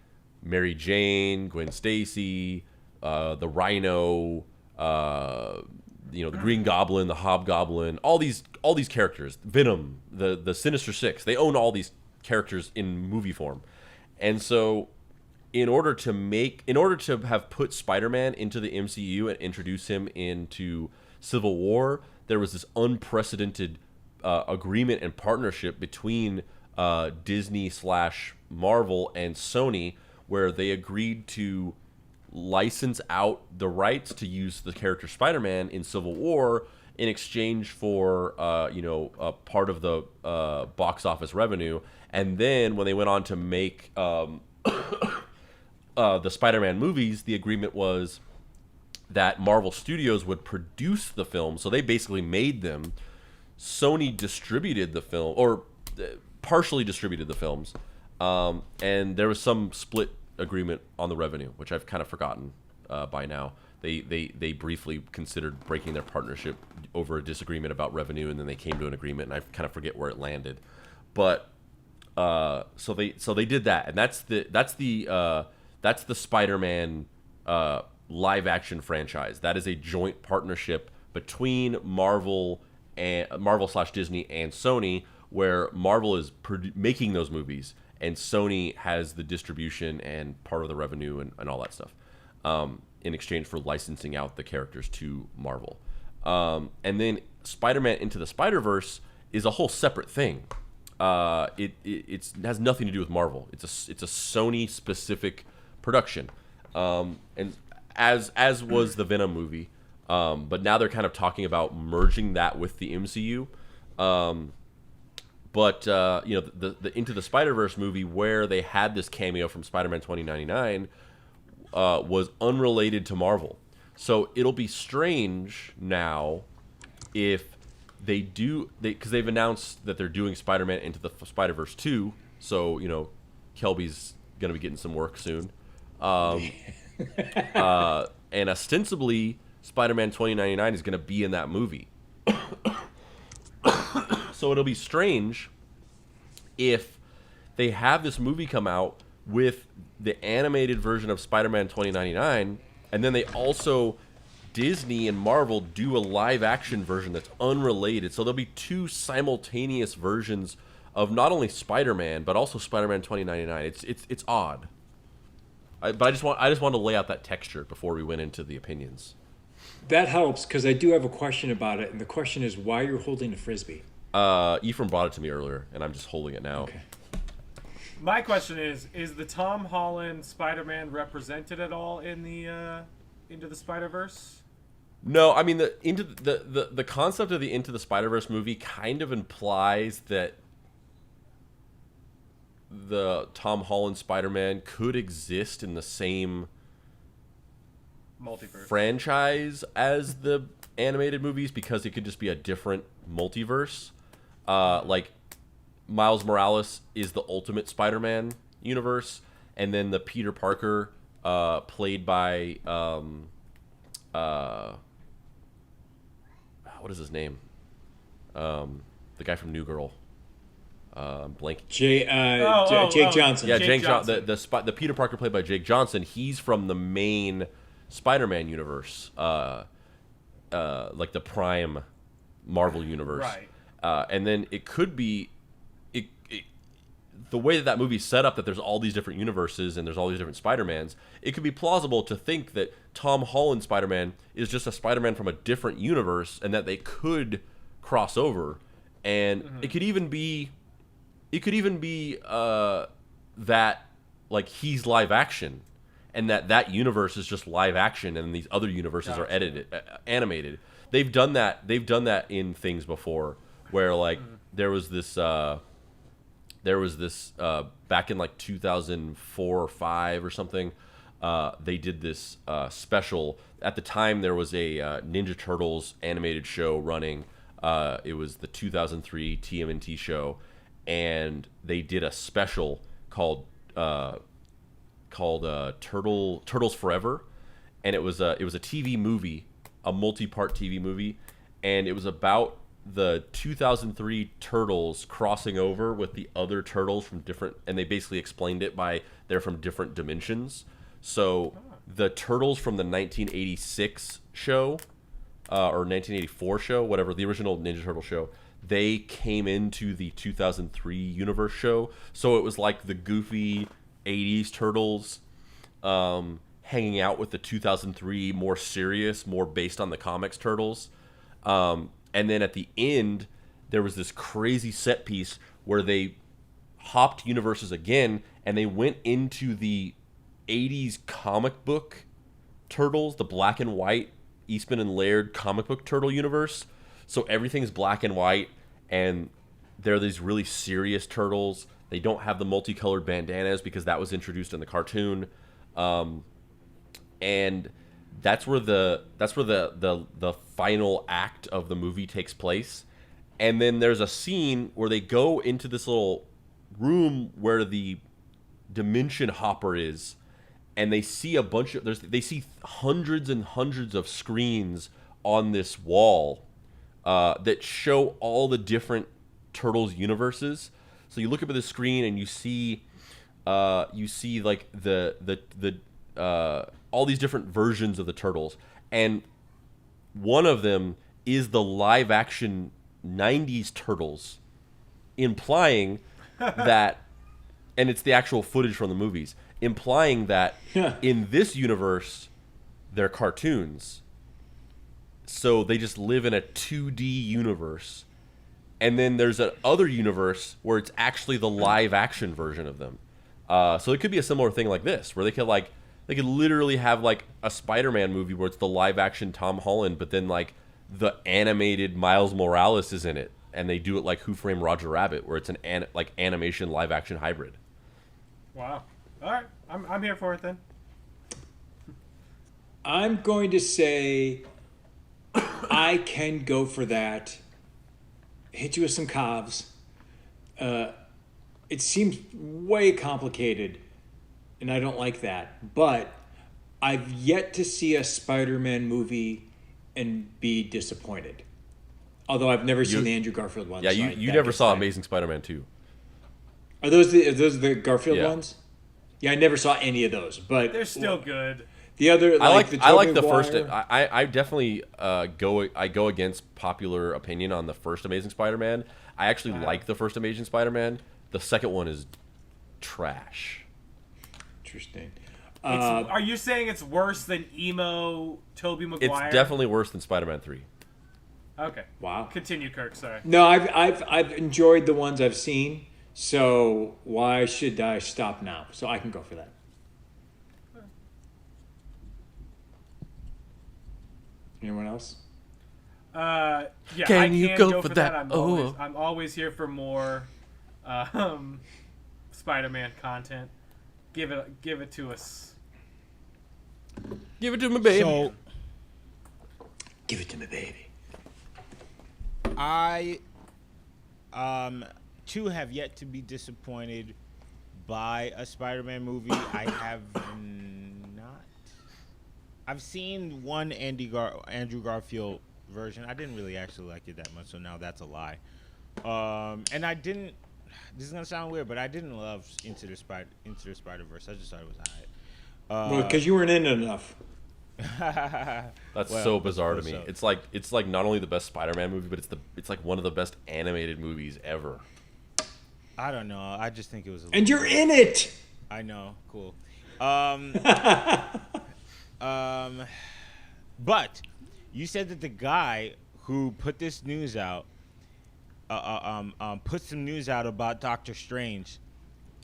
Mary Jane, Gwen Stacy, the Rhino, the Green Goblin, the Hobgoblin, all these characters, Venom, the Sinister Six. They own all these characters in movie form, and so in order to have put Spider-Man into the MCU and introduce him into Civil War, there was this unprecedented agreement and partnership between Disney/Marvel and Sony, where they agreed to license out the rights to use the character Spider-Man in Civil War in exchange for a part of the box office revenue. And then when they went on to make the Spider-Man movies, the agreement was that Marvel Studios would produce the film. So they basically made them. Sony distributed the film, or partially distributed the films, and there was some split agreement on the revenue, which I've kind of forgotten by now. They briefly considered breaking their partnership over a disagreement about revenue, and then they came to an agreement, and I kind of forget where it landed. But so they did that, and that's the Spider-Man live action franchise. That is a joint partnership between Marvel/Disney and Sony, where Marvel is making those movies, and Sony has the distribution and part of the revenue and all that stuff, in exchange for licensing out the characters to Marvel. And then Spider-Man Into the Spider-Verse is a whole separate thing. It has nothing to do with Marvel. It's a Sony specific production, and as was the Venom movie. But now they're kind of talking about merging that with the MCU. But the Into the Spider-Verse movie, where they had this cameo from Spider-Man 2099, was unrelated to Marvel. So it'll be strange now if they do, because they've announced that they're doing Spider-Man Into the Spider-Verse 2. So Kelby's gonna be getting some work soon. And ostensibly, Spider-Man 2099 is going to be in that movie. So it'll be strange if they have this movie come out with the animated version of Spider-Man 2099, and then they also, Disney and Marvel, do a live-action version that's unrelated. So there'll be two simultaneous versions of not only Spider-Man, but also Spider-Man 2099. It's odd. But I just wanted to lay out that texture before we went into the opinions. That helps, because I do have a question about it, and the question is why you're holding a Frisbee. Ephraim brought it to me earlier, and I'm just holding it now. Okay. My question is the Tom Holland Spider-Man represented at all in the Into the Spider-Verse? No, I mean the concept of the Into the Spider-Verse movie kind of implies that the Tom Holland Spider-Man could exist in the same Multiverse. franchise as the animated movies, because it could just be a different multiverse. Like Miles Morales is the Ultimate Spider-Man universe, and then the Peter Parker played by what is his name? The guy from New Girl. Blank. Jake Johnson. Yeah, Jake Jake Johnson. The Peter Parker played by Jake Johnson. He's from the main Spider-Man universe, like the Prime Marvel universe. Right. And then it could be the way that movie's set up, that there's all these different universes and there's all these different Spider-Mans. It could be plausible to think that Tom Holland Spider-Man is just a Spider-Man from a different universe, and that they could cross over. And it could even be that like he's live action, and that universe is just live action, and these other universes are animated. They've done that in things before, where like there was this back in like 2004 or 5 or something. They did this special. At the time, there was a Ninja Turtles animated show running. It was the 2003 TMNT show, and they did a special called Turtles Forever, and it was a TV movie, a multi-part TV movie, and it was about the 2003 Turtles crossing over with the other Turtles from different, and they basically explained it by they're from different dimensions. So the Turtles from the 1986 show, or 1984 show, whatever, the original Ninja Turtle show, they came into the 2003 universe show. So it was like the goofy 80s Turtles hanging out with the 2003 more serious, more based on the comics Turtles. And then at the end, there was this crazy set piece where they hopped universes again, and they went into the 80s comic book Turtles, the black and white Eastman and Laird comic book Turtle universe. So everything's black and white, and they're these really serious turtles. They don't have the multicolored bandanas because that was introduced in the cartoon. And that's where the final act of the movie takes place. And then there's a scene where they go into this little room where the dimension hopper is, and they see they see hundreds and hundreds of screens on this wall that show all the different Turtles universes. So you look up at the screen and you see like the all these different versions of the Turtles, and one of them is the live action 90s Turtles, implying that, and it's the actual footage from the movies, implying that in this universe they're cartoons, so they just live in a 2D universe. And then there's an other universe where it's actually the live action version of them. So it could be a similar thing like this, where they could literally have like a Spider-Man movie where it's the live action Tom Holland, but then like the animated Miles Morales is in it, and they do it like Who Framed Roger Rabbit, where it's an animation live action hybrid. Wow. All right. I'm here for it then. I'm going to say I can go for that. Hit you with some calves. It seems way complicated, and I don't like that. But I've yet to see a Spider-Man movie and be disappointed. Although I've never seen the Andrew Garfield one. Yeah, so you that never gets saw my- Amazing Spider-Man 2. Are those the Garfield Yeah. ones? Yeah, I never saw any of those, but They're still good. the other I like the the Tobey first. Maguire- I definitely go against popular opinion on the first Amazing Spider-Man. I actually like the first Amazing Spider-Man. The second one is trash. Interesting. Are you saying it's worse than emo Tobey Maguire? It's definitely worse than Spider-Man 3. Okay. Wow. Continue, Kirk. Sorry. No, I've enjoyed the ones I've seen. So why should I stop now? So I can go for that. Anyone else? Yeah, Can I you can go go for for that? that. Oh. I'm always here for more Spider-Man content. Give it to us. Give it to me, baby. So Give it to me, baby. I too have yet to be disappointed by a Spider-Man movie. I have not. I've seen one Andrew Garfield version. I didn't really actually like it that much, so now that's a lie. And I didn't. This is gonna sound weird, but I didn't love Into the Spider-Verse. I just thought it was alright. Well, because you weren't in it enough. That's Well, so bizarre to suppose me. so. It's like not only the best Spider-Man movie, but it's like one of the best animated movies ever. I don't know. I just think it was. And you're in it. I know. Cool. But you said that the guy who put this news out, put some news out about Doctor Strange,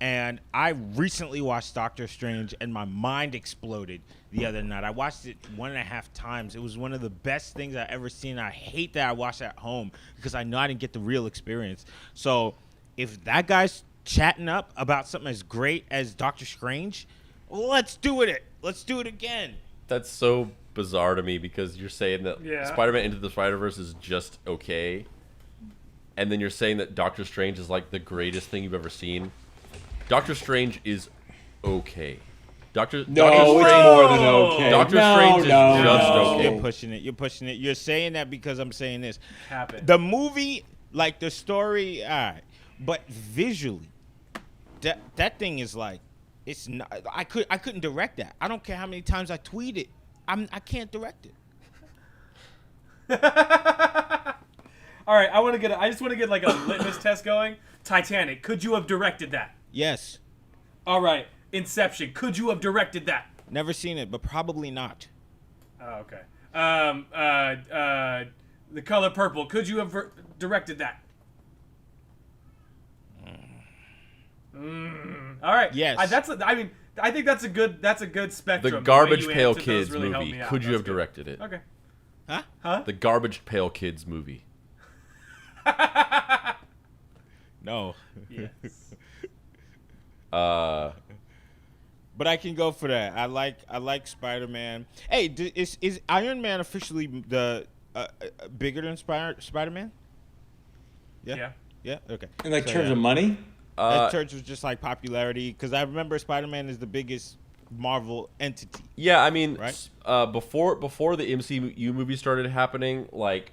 and I recently watched Doctor Strange, and my mind exploded the other night. I watched it 1.5 times. It was one of the best things I've ever seen. I hate that I watched it at home because I know I didn't get the real experience. So if that guy's chatting up about something as great as Doctor Strange, let's do it. Let's do it again. That's so bizarre to me because you're saying that Yeah. Spider-Man Into the Spider-Verse is just okay, and then you're saying that Doctor Strange is like the greatest thing you've ever seen. Doctor Strange is okay. Doctor No, Strange, it's more than okay. Doctor No, Strange is no, just no. okay. You're pushing it. You're pushing it. You're saying that because I'm saying this. Happen. The movie, like the story, all right, but visually, that thing is like, it's not. I couldn't direct that. I don't care how many times I tweet it. I can't direct it. All right, I just want to get like a litmus test going. Titanic, could you have directed that? Yes, All right, Inception, could you have directed that? never seen it, but probably not. Oh, okay. The Color Purple, could you have directed that? All right. Yes. I think that's a good spectrum. The way Garbage you Pail answered those Kids really helped movie. me out. Could you That's have good. directed it? Okay. Huh? The Garbage Pail Kids movie. No. Yes. But I can go for that. I like Spider-Man. Hey, is Iron Man officially the bigger than Spider-Man? Yeah. Yeah. Okay. In like So, terms yeah. of money? That church was just like popularity because I remember Spider-Man is the biggest Marvel entity. Yeah, I mean, Right? before the MCU movie started happening, like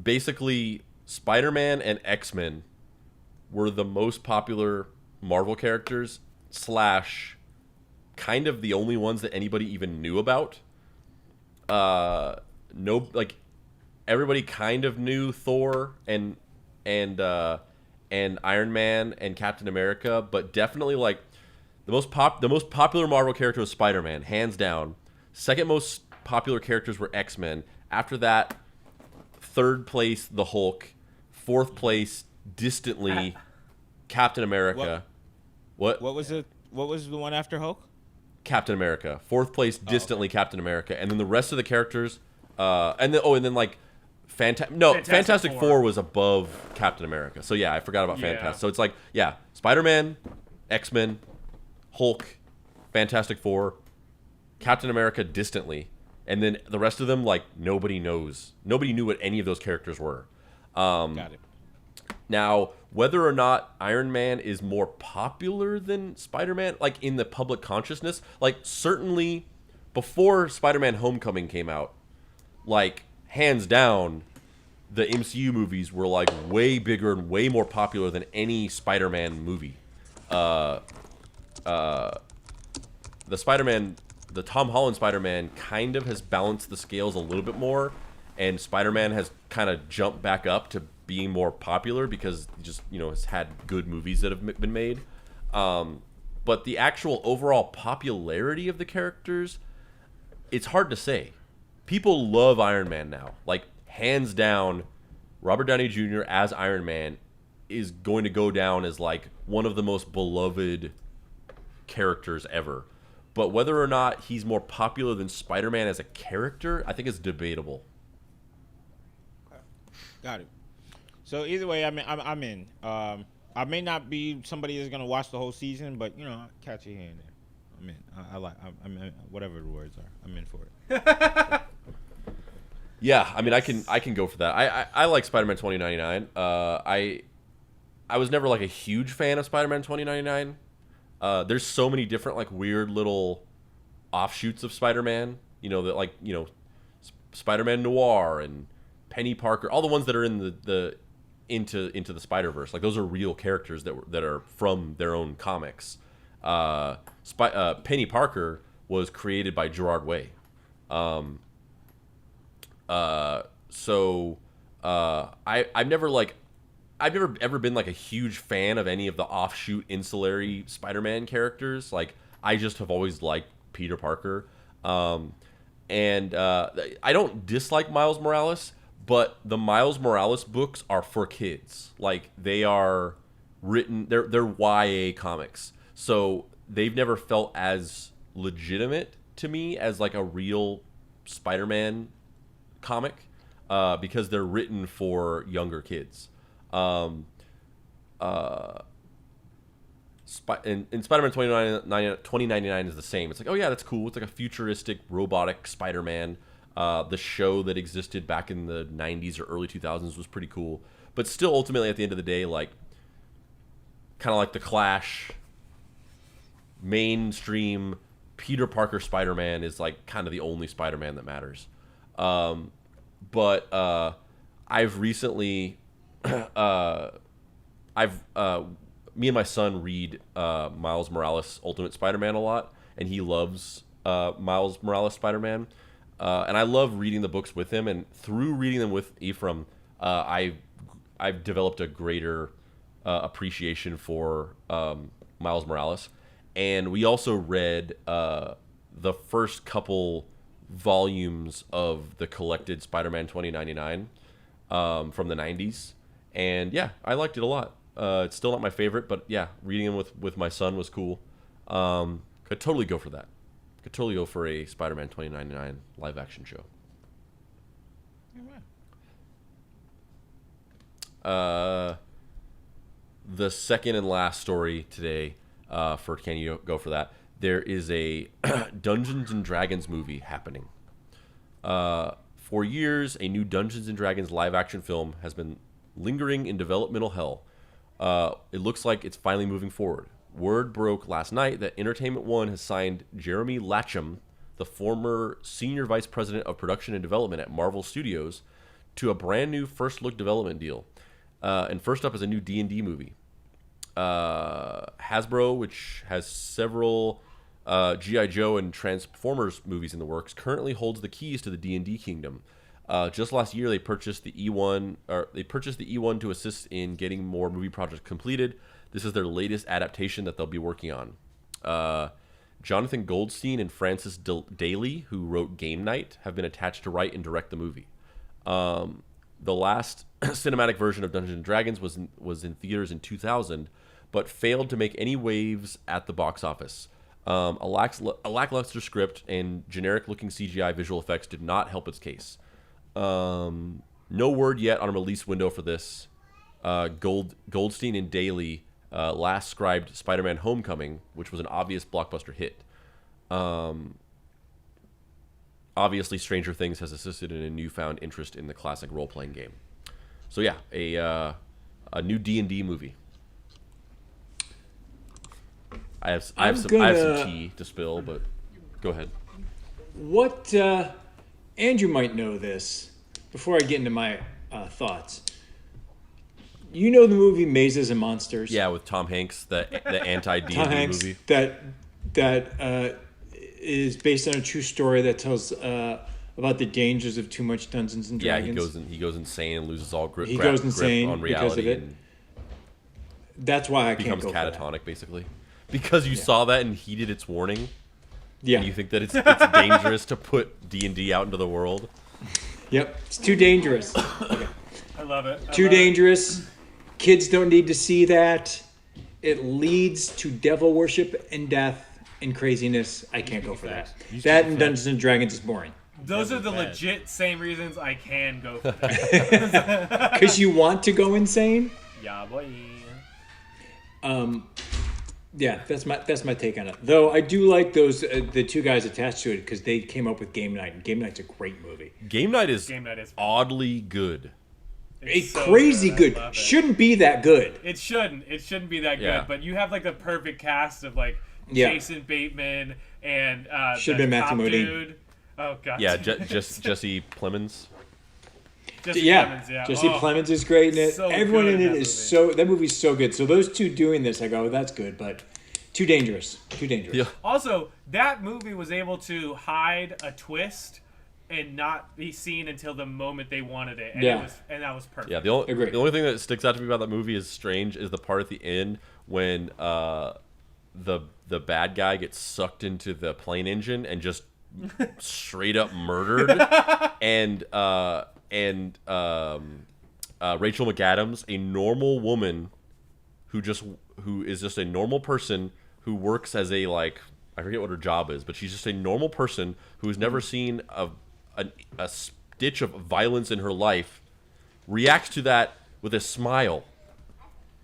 basically Spider-Man and X-Men were the most popular Marvel characters / kind of the only ones that anybody even knew about. No, like everybody kind of knew Thor and Iron Man and Captain America, but definitely like the most popular Marvel character was Spider-Man, hands down. Second most popular characters were X-Men. After that, third place the Hulk, fourth place distantly Captain America. What? What was it? What was the one after Hulk? Captain America. Fourth place distantly Captain America, and then the rest of the characters and then like Fantastic Four was above Captain America. So yeah, I forgot about Yeah. Fantastic. So it's like, yeah, Spider-Man, X-Men, Hulk, Fantastic Four, Captain America distantly, and then the rest of them, like, nobody knows. Nobody knew what any of those characters were. Got it. Now, whether or not Iron Man is more popular than Spider-Man, like in the public consciousness, like certainly before Spider-Man Homecoming came out, like hands down, the MCU movies were like way bigger and way more popular than any Spider-Man movie. The Tom Holland Spider-Man kind of has balanced the scales a little bit more, and Spider-Man has kind of jumped back up to being more popular because just has had good movies that have been made. But the actual overall popularity of the characters, it's hard to say. People love Iron Man now. Like, hands down, Robert Downey Jr. as Iron Man is going to go down as, like, one of the most beloved characters ever. But whether or not he's more popular than Spider-Man as a character, I think is debatable. Got it. So either way, I'm in. I may not be somebody that's gonna watch the whole season, but I'll catch it here and there. I'm in. I'm in, whatever the words are. I'm in for it. Yeah, I mean, I can go for that. I like Spider-Man 2099. I was never like a huge fan of Spider-Man 2099. There's so many different like weird little offshoots of Spider-Man. Spider-Man Noir and Penny Parker, all the ones that are in the into the Spider-Verse. Like, those are real characters that are from their own comics. Penny Parker was created by Gerard Way. I've never ever been like a huge fan of any of the offshoot ancillary Spider-Man characters. Like, I just have always liked Peter Parker. I don't dislike Miles Morales, but the Miles Morales books are for kids. Like, they are written, they're YA comics. So they've never felt as legitimate to me as like a real Spider-Man comic, because they're written for younger kids. In Spider-Man 2099 is the same. It's like, oh yeah, that's cool. It's like a futuristic robotic Spider-Man. The show that existed back in the 90s or early 2000s was pretty cool. But still, ultimately, at the end of the day, like, kind of like the Clash, mainstream Peter Parker Spider-Man is like kind of the only Spider-Man that matters. But I've recently, me and my son read Miles Morales Ultimate Spider-Man a lot, and he loves Miles Morales Spider-Man. And I love reading the books with him, and through reading them with Ephraim, I've developed a greater appreciation for Miles Morales. And we also read the first couple volumes of the collected Spider-Man 2099 from the 90s. And yeah, I liked it a lot. It's still not my favorite, but yeah, reading them with my son was cool. Could totally go for that. Could totally go for a Spider-Man 2099 live action show. The second and last story today, for Can You Go For That? There is a Dungeons and Dragons movie happening. For years, a new Dungeons and Dragons live action film has been lingering in developmental hell. It looks like it's finally moving forward. Word broke last night that Entertainment One has signed Jeremy Latcham, the former senior vice president of production and development at Marvel Studios, to a brand new first look development deal. And first up is a new D&D movie. Hasbro, which has several G.I. Joe and Transformers movies in the works, currently holds the keys to the D&D kingdom. Just last year, they purchased the E1 to assist in getting more movie projects completed. This is their latest adaptation that they'll be working on. Jonathan Goldstein and Francis Daly, who wrote Game Night, have been attached to write and direct the movie. The last cinematic version of Dungeons & Dragons was in theaters in 2000, but failed to make any waves at the box office. A lackluster script and generic-looking CGI visual effects did not help its case. No word yet on a release window for this. Goldstein and Daly last scribed Spider-Man Homecoming, which was an obvious blockbuster hit. Obviously, Stranger Things has assisted in a newfound interest in the classic role-playing game. So yeah, a new D&D movie. I have some tea to spill, but go ahead. What Andrew might know this. Before I get into my thoughts, you know the movie Mazes and Monsters? Yeah, with Tom Hanks, the anti D&D Tom Hanks. movie. That is based on a true story that tells about the dangers of too much Dungeons and Yeah, Dragons. he goes insane and loses all grip. He goes insane on because of reality it. and That's why I can't becomes go for that. catatonic, basically. Because you saw that and heeded its warning. Yeah. And you think that it's dangerous to put D&D out into the world. Yep. It's too dangerous. I love it. Too dangerous. Kids don't need to see that. It leads to devil worship and death and craziness. I can't go for that. That and Dungeons and Dragons is boring. Those are the legit same reasons I can go for that. Because you want to go insane. Yeah, boy. Yeah, that's my take on it. Though I do like those the two guys attached to it because they came up with Game Night, and Game Night's a great movie. Game Night is Fun. oddly good. It's so crazy I good. love it. Shouldn't be that good. It shouldn't be that good. Yeah. But you have like the perfect cast of like Yeah. Jason Bateman and Should've the been Matthew cop Modine. dude. Oh god. Yeah, Jesse Plemons. Jesse Yeah, Plemons, yeah. Jesse Oh, Plemons is great in it. so Everyone good in in it that is movie. that movie's so good. So those two doing this, I go, that's good, but too dangerous. Too dangerous. Yeah. Also, that movie was able to hide a twist and not be seen until the moment they wanted it, and Yeah. that was perfect. Yeah, the Agreed. only thing that sticks out to me about that movie is strange is the part at the end when the bad guy gets sucked into the plane engine and just straight up murdered, and Rachel McAdams, a normal woman who is just a normal person who works as a I forget what her job is, but she's just a normal person who has never seen a stitch of violence in her life, reacts to that with a smile.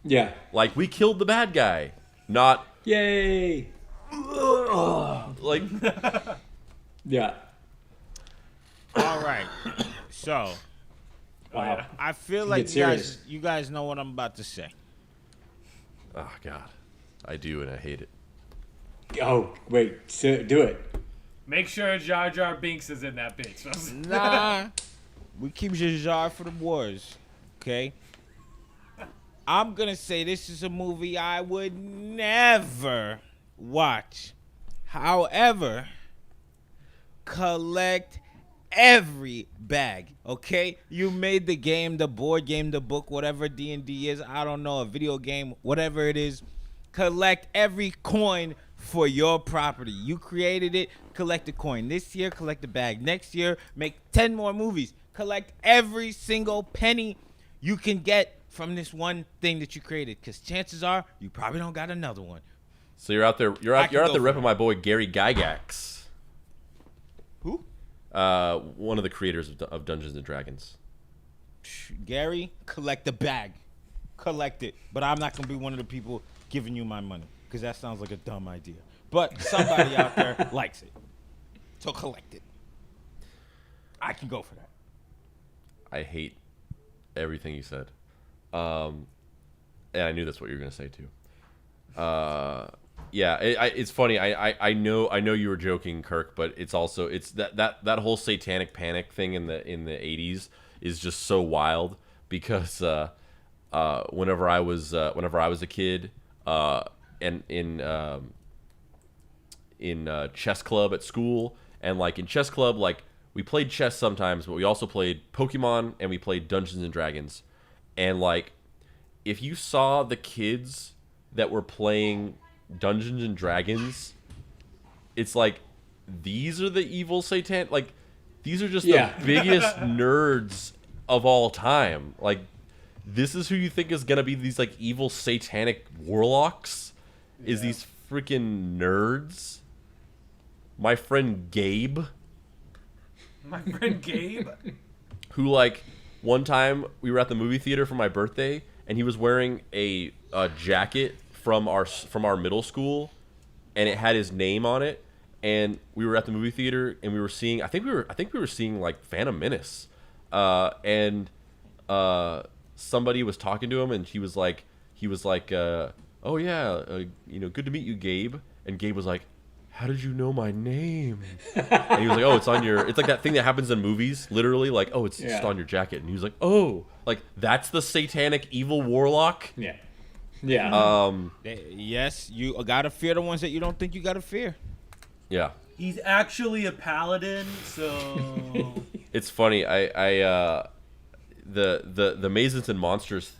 Yeah. Like, we killed the bad guy. Not, Yay. like, Yeah. All right. So Wow. I feel Get like serious. you guys know what I'm about to say. oh, God. I do, and I hate it. Oh, wait. Do it. Make sure Jar Jar Binks is in that bitch. Nah, we keep Jar for the wars, okay? I'm gonna say this is a movie I would never watch. However, collect every bag, okay? You made the game, the board game, the book, whatever D&D is, I don't know, a video game, whatever it is. Collect every coin for your property. You created it, collect the coin. This year, collect the bag. Next year, make 10 more movies. Collect every single penny you can get from this one thing that you created, because chances are you probably don't got another one. So you're out there, you're I out can go there for repping my boy Gary Gygax, Who? one of the creators of Dungeons and Dragons. Gary, collect the bag. Collect it. But I'm not going to be one of the people giving you my money, because that sounds like a dumb idea. But somebody out there likes it. So collect it. I can go for that. I hate everything you said. And I knew that's what you were going to say too. Yeah, it's funny. I know you were joking, Kirk, but it's also that whole satanic panic thing in the 80s is just so wild because whenever I was a kid and in chess club at school, and like in chess club, like we played chess sometimes, but we also played Pokemon and we played Dungeons and Dragons. And like, if you saw the kids that were playing Dungeons and Dragons, it's like, these are the evil satan. Like, these are just Yeah. the biggest nerds of all time. Like, this is who you think is gonna be these like evil satanic warlocks? Is these freaking nerds? My friend Gabe, My friend Gabe. who like one time we were at the movie theater for my birthday, and he was wearing a jacket from our middle school, and it had his name on it. And we were at the movie theater, and we were seeing, I think we were seeing like Phantom Menace, and somebody was talking to him, and he was like, oh yeah, good to meet you, Gabe. And Gabe was like, how did you know my name? And he was like, oh, it's on your, it's like that thing that happens in movies, literally, like, oh, it's just on your jacket. And he was like, oh, like, that's the satanic evil warlock? Yeah. Yeah. Yes, you gotta fear the ones that you don't think you gotta fear. Yeah. He's actually a paladin, so... It's funny, the Mazes and Monsters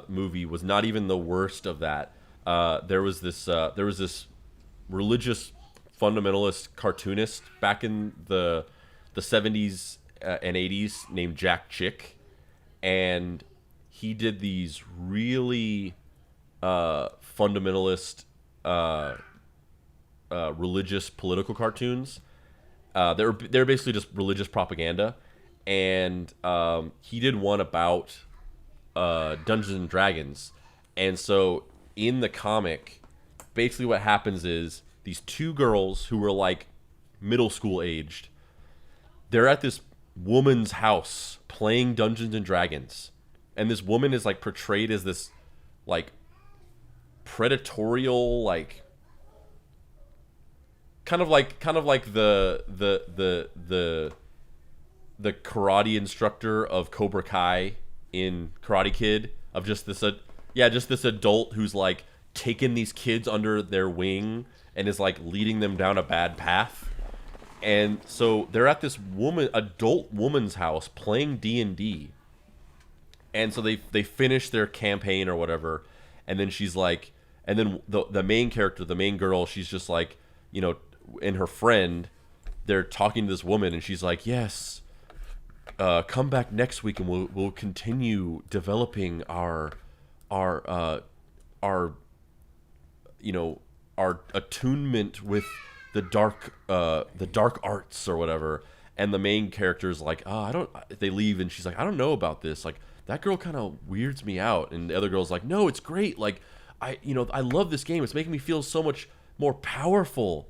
movie was not even the worst of that. There was this religious fundamentalist cartoonist back in the 70s and 80s named Jack Chick, and he did these really fundamentalist religious political cartoons. They're basically just religious propaganda, and he did one about Dungeons and Dragons. And so in the comic, basically what happens is these two girls who were like middle school aged, they're at this woman's house playing Dungeons and Dragons, and this woman is like portrayed as this like predatorial, like kind of like the karate instructor of Cobra Kai in Karate Kid, of just this adult who's like taken these kids under their wing and is like leading them down a bad path. And so they're at this adult woman's house playing D&D. And so they finish their campaign or whatever, and then she's like, and then the main character, the main girl, she's just like, you know, and her friend, they're talking to this woman, and she's like, yes, come back next week and we'll continue developing our you know, our attunement with the dark arts or whatever. And the main character is like, they leave, and she's like, I don't know about this, like that girl kind of weirds me out. And the other girl's like, no, it's great, like I love this game, it's making me feel so much more powerful.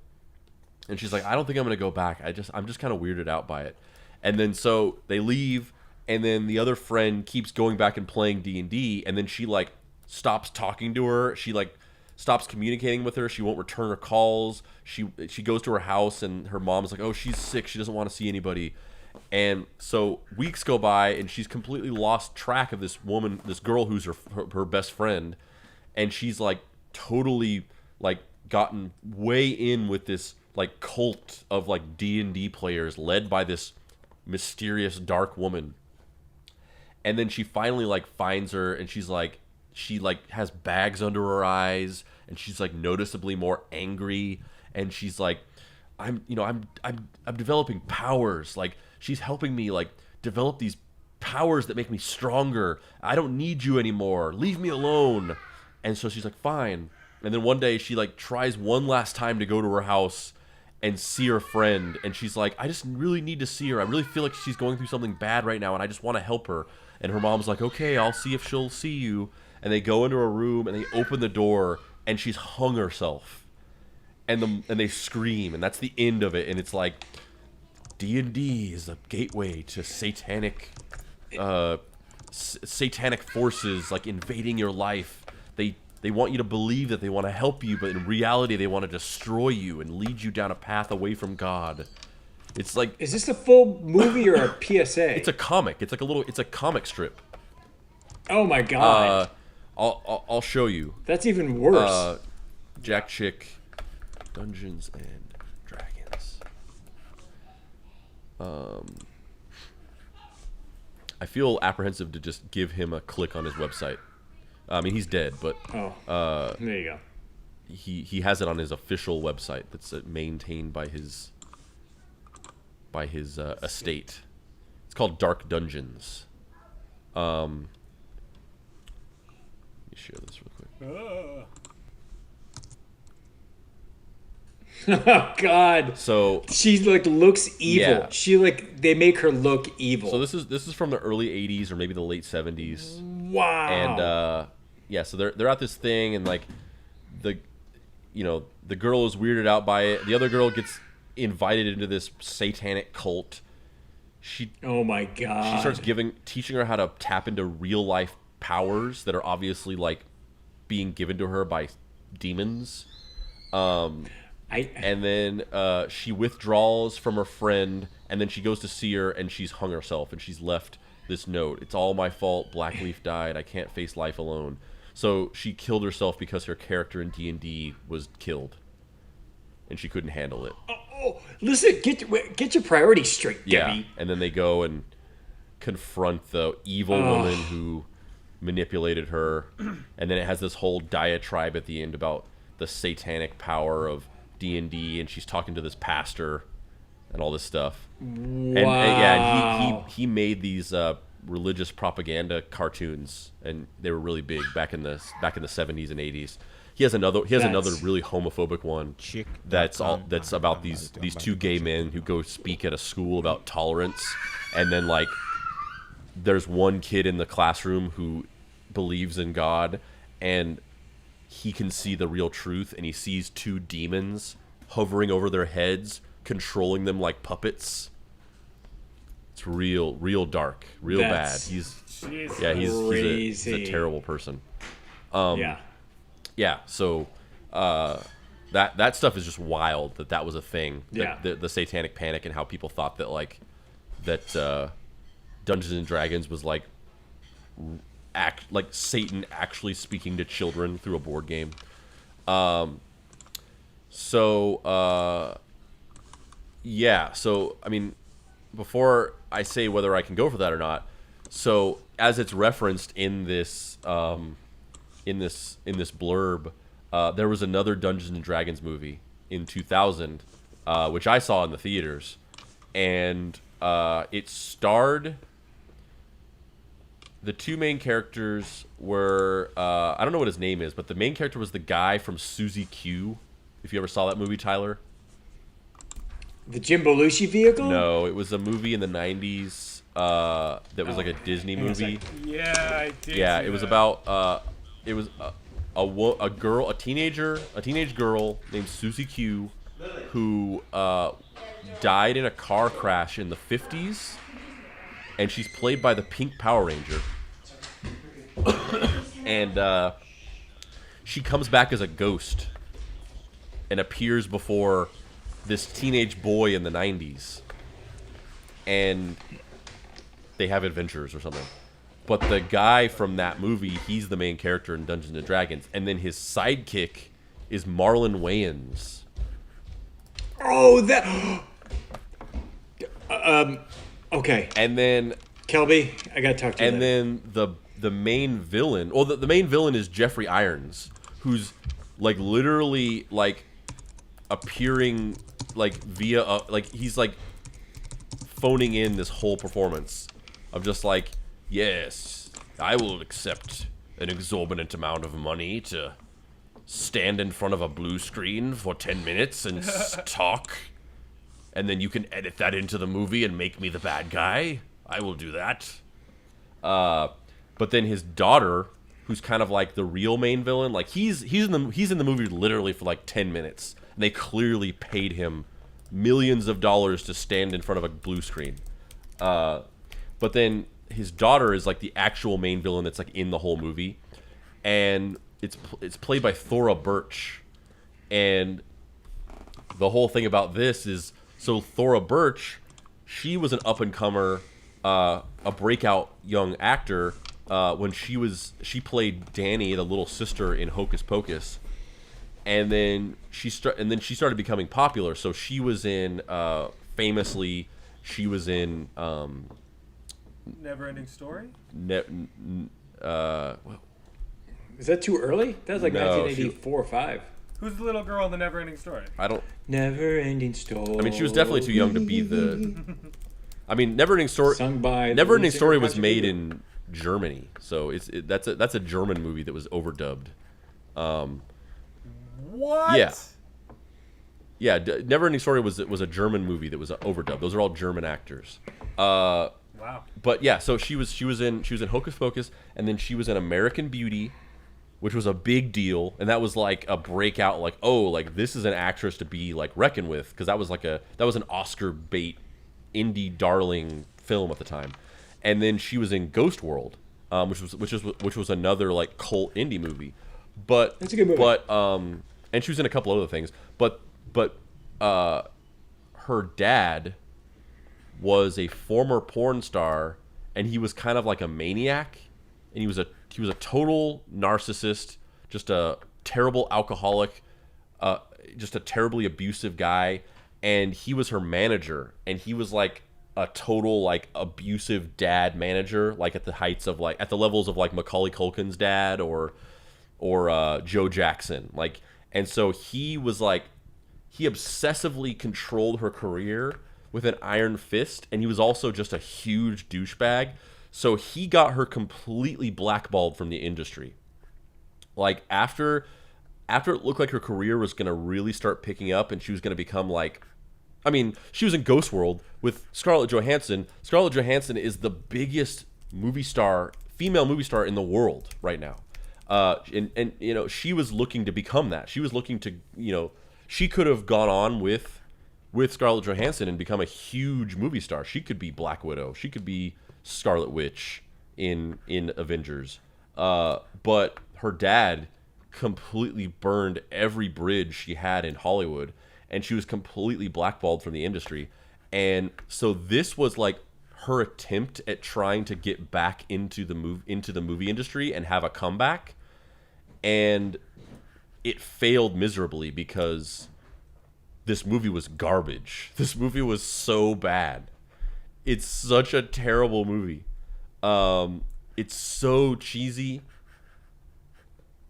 And she's like, I don't think I'm gonna go back, I'm just kind of weirded out by it. And then so they leave, and then the other friend keeps going back and playing D&D, and then she like stops talking to her, she like stops communicating with her, she won't return her calls, she goes to her house, and her mom's like, oh, she's sick, she doesn't want to see anybody. And so weeks go by, and she's completely lost track of this girl who's her best friend, and she's like totally like gotten way in with this like cult of like D&D players led by this mysterious dark woman. And then she finally like finds her, and she has bags under her eyes, and she's like noticeably more angry, and she's like, I'm developing powers, like she's helping me like develop these powers that make me stronger. I don't need you anymore, leave me alone. And so she's like, fine. And then one day she like tries one last time to go to her house and see her friend, and she's like, I just really need to see her, I really feel like she's going through something bad right now, and I just want to help her. And her mom's like, okay, I'll see if she'll see you. And they go into a room, and they open the door, and she's hung herself. And they scream, and that's the end of it. And it's like, D&D is a gateway to satanic forces like invading your life. They want you to believe that they want to help you, but in reality they want to destroy you and lead you down a path away from God. It's like, is this a full movie or a PSA? It's a comic. It's a comic strip. Oh my god. I'll show you. That's even worse. Jack Chick, Dungeons and Dragons. I feel apprehensive to just give him a click on his website. I mean, he's dead, but there you go. He has it on his official website that's maintained by his estate. It's called Dark Dungeons. Let me share this real quick. Oh god. So she like looks evil. Yeah. She like, they make her look evil. So this is from the early 80s or maybe the late 70s. Wow. And yeah, so they're at this thing, and like the girl is weirded out by it. The other girl gets invited into this satanic cult. Oh my god. She starts teaching her how to tap into real life powers that are obviously like being given to her by demons. And then she withdraws from her friend, and then she goes to see her, and she's hung herself, and she's left this note. It's all my fault. Blackleaf died. I can't face life alone. So she killed herself because her character in D&D was killed, and she couldn't handle it. Oh, listen, get your priorities straight, Debbie. Yeah, and then they go and confront the evil woman who manipulated her, and then it has this whole diatribe at the end about the satanic power of D&D, and she's talking to this pastor and all this stuff. Wow. And he made these religious propaganda cartoons, and they were really big back in the 70s and 80s. He has another really homophobic one that's about these two gay men who go speak at a school about tolerance, and then like there's one kid in the classroom who believes in God, and he can see the real truth, and he sees two demons hovering over their heads, controlling them like puppets. It's real dark, bad. He's a terrible person. Yeah. So that stuff is just wild. That was a thing. Yeah. The Satanic Panic, and how people thought that Dungeons and Dragons was like Satan actually speaking to children through a board game. So I mean, before I say whether I can go for that or not, so as it's referenced in this blurb, there was another Dungeons and Dragons movie in 2000, which I saw in the theaters, and it starred. The two main characters were I don't know what his name is, but the main character was the guy from Suzy Q. If you ever saw that movie, Tyler. The Jim Belushi vehicle? No, it was a movie in the 90s that was like a Disney movie. Yeah, I did. Yeah, see it was that. about it was a teenage girl named Suzy Q, who died in a car crash in the 50s, and she's played by the Pink Power Ranger. And she comes back as a ghost and appears before this teenage boy in the 90s, and they have adventures or something. But the guy from that movie, he's the main character in Dungeons and Dragons, and then his sidekick is Marlon Wayans. Oh, that. Okay. And then Kelby, I gotta talk to you. And then the main villain, well, the main villain is Jeffrey Irons, who's like literally like appearing like via like he's like phoning in this whole performance of just like, yes, I will accept an exorbitant amount of money to stand in front of a blue screen for 10 minutes and talk, and then you can edit that into the movie and make me the bad guy. I will do that. But then his daughter, who's kind of like the real main villain, like he's in the movie literally for like 10 minutes. And they clearly paid him millions of dollars to stand in front of a blue screen. But then his daughter is like the actual main villain that's like in the whole movie, and it's played by Thora Birch. And the whole thing about this is, so Thora Birch, she was an up-and-comer, a breakout young actor when she played Danny, the little sister in Hocus Pocus, and then she started becoming popular. So she was in famously, she was in Never-ending Story. Is that too early? That was like No, 1984 or 5. Who's the little girl in the Never-ending Story? I don't. Never-ending story. I mean, she was definitely too young to be the. I mean, Never-ending Story. Sung by Never-ending the Story singer was Patrick made Stewart. in Germany, so that's a German movie that was overdubbed. What? Yeah. Never-ending Story was a German movie that was overdubbed. Those are all German actors. Wow. But yeah, so she was in Hocus Pocus, and then she was in American Beauty, which was a big deal, and that was like a breakout, like, oh, like this is an actress to be like reckoned with, because that was an Oscar bait indie darling film at the time. And then she was in Ghost World, which was another like cult indie movie. But That's a good movie. But and she was in a couple other things. But but her dad was a former porn star, and he was kind of like a maniac, and he was a total narcissist, just a terrible alcoholic, just a terribly abusive guy, and he was her manager, and he was like a total like abusive dad manager, like at the heights of like at the levels of like Macaulay Culkin's dad or Joe Jackson, like, and so he was like he obsessively controlled her career with an iron fist, and he was also just a huge douchebag. So he got her completely blackballed from the industry. Like after it looked like her career was going to really start picking up and she was going to become like, I mean, she was in Ghost World with Scarlett Johansson. Scarlett Johansson is the biggest female movie star in the world right now. And you know, she was looking to become that. She was looking to, you know, she could have gone on with Scarlett Johansson and become a huge movie star. She could be Black Widow. She could be Scarlet Witch in Avengers. But her dad completely burned every bridge she had in Hollywood, and she was completely blackballed from the industry. And so this was like her attempt at trying to get back into the movie industry and have a comeback, and it failed miserably because this movie was garbage. This movie was so bad. It's such a terrible movie. It's so cheesy.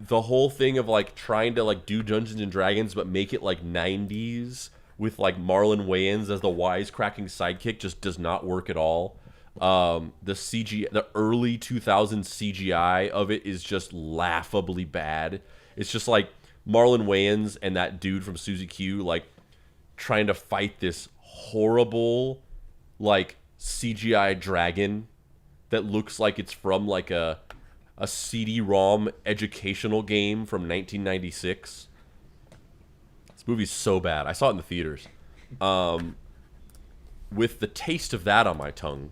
The whole thing of like trying to like do Dungeons and Dragons but make it like 90s with like Marlon Wayans as the wisecracking sidekick just does not work at all. The early 2000s CGI of it is just laughably bad. It's just like Marlon Wayans and that dude from Suzy Q like trying to fight this horrible like CGI dragon that looks like it's from like a CD-ROM educational game from 1996. This movie's so bad. I saw it in the theaters. With the taste of that on my tongue.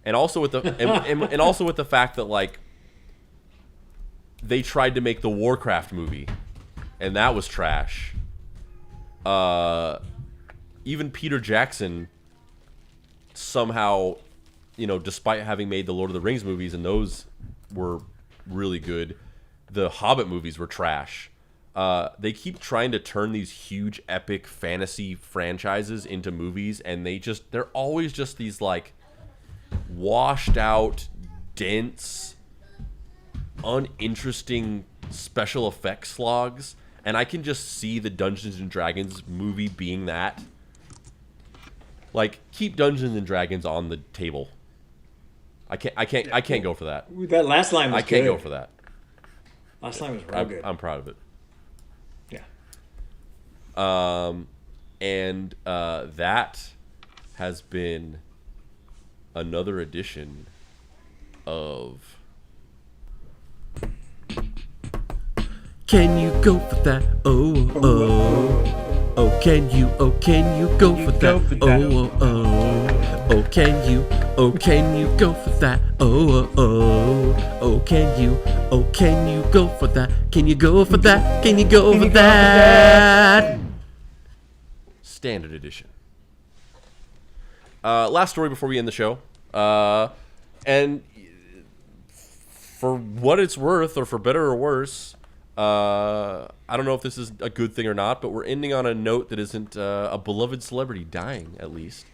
And also with the and also with the fact that like they tried to make the Warcraft movie and that was trash. Even Peter Jackson somehow, you know, despite having made the Lord of the Rings movies, and those were really good, the Hobbit movies were trash. They keep trying to turn these huge epic fantasy franchises into movies, and they're always just these like washed out, dense, uninteresting special effects slogs, and I can just see the Dungeons and Dragons movie being that. Like, keep Dungeons and Dragons on the table. I can't go for that. That last line was I can't good. go for that. Last line was real good. I'm proud of it. Yeah. And that has been another edition of Can You Go For That? Oh, oh. Oh, can you go for that? Oh, oh. Oh, can you go for that? Oh, oh. Oh, can you go for that? Can you go for that? Can you go for that? Standard edition. Last story before we end the show. And for what it's worth, or for better or worse, I don't know if this is a good thing or not, but we're ending on a note that isn't a beloved celebrity dying, at least.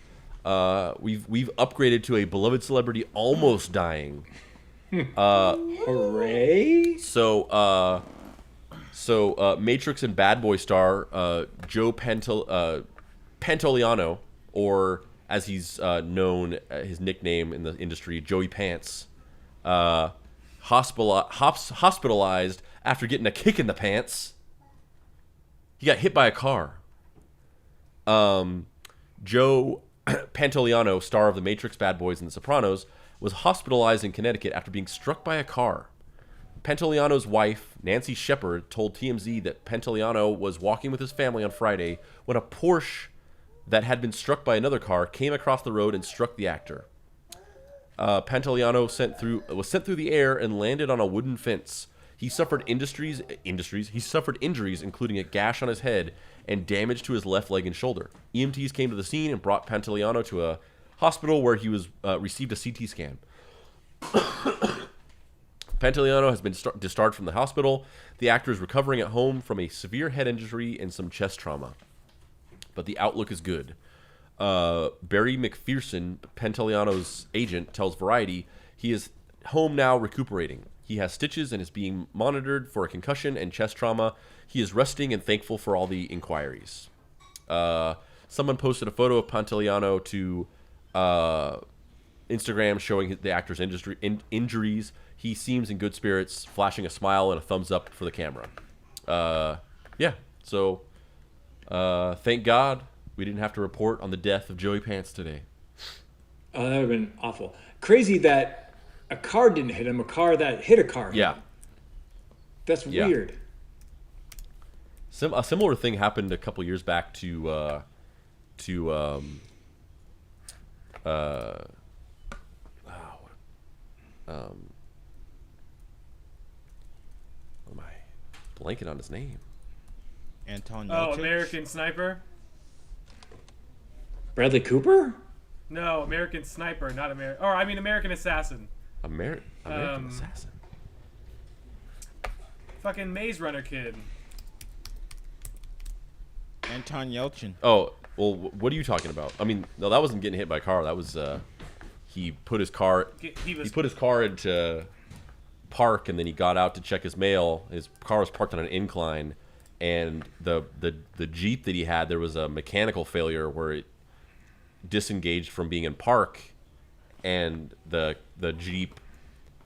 We've upgraded to a beloved celebrity almost dying. Hooray! So Matrix and Bad Boy star Joe Pantoliano, or as he's known, his nickname in the industry, Joey Pants, hospitalized after getting a kick in the pants. He got hit by a car. Joe Pantoliano, star of The Matrix, Bad Boys, and The Sopranos, was hospitalized in Connecticut after being struck by a car. Pantoliano's wife, Nancy Shepard, told TMZ that Pantoliano was walking with his family on Friday when a Porsche that had been struck by another car came across the road and struck the actor. Pantoliano was sent through the air and landed on a wooden fence. He suffered injuries, including a gash on his head and damage to his left leg and shoulder. EMTs came to the scene and brought Pantaleano to a hospital where he was received a CT scan. Pantaleano has been discharged from the hospital. The actor is recovering at home from a severe head injury and some chest trauma. But the outlook is good. Barry McPherson, Pantaleano's agent, tells Variety he is home now recuperating. He has stitches and is being monitored for a concussion and chest trauma. He is resting and thankful for all the inquiries. Someone posted a photo of Pantaleano to Instagram showing the actor's injuries. He seems in good spirits, flashing a smile and a thumbs up for the camera. So thank God we didn't have to report on the death of Joey Pants today. Oh, that would have been awful. Crazy that a car didn't hit him, a car that hit a car. Yeah. That's weird. A similar thing happened a couple years back to am I blanking on his name? Anton Oh, Yelchin? American Sniper? Bradley Cooper? No, American Sniper, not American. Or I mean American Assassin. American Assassin. Fucking Maze Runner kid. Anton Yelchin. Oh, well, what are you talking about? I mean, no, that wasn't getting hit by a car. That was he put his car into park, and then he got out to check his mail. His car was parked on an incline, and the Jeep that he had, there was a mechanical failure where it disengaged from being in park, and the Jeep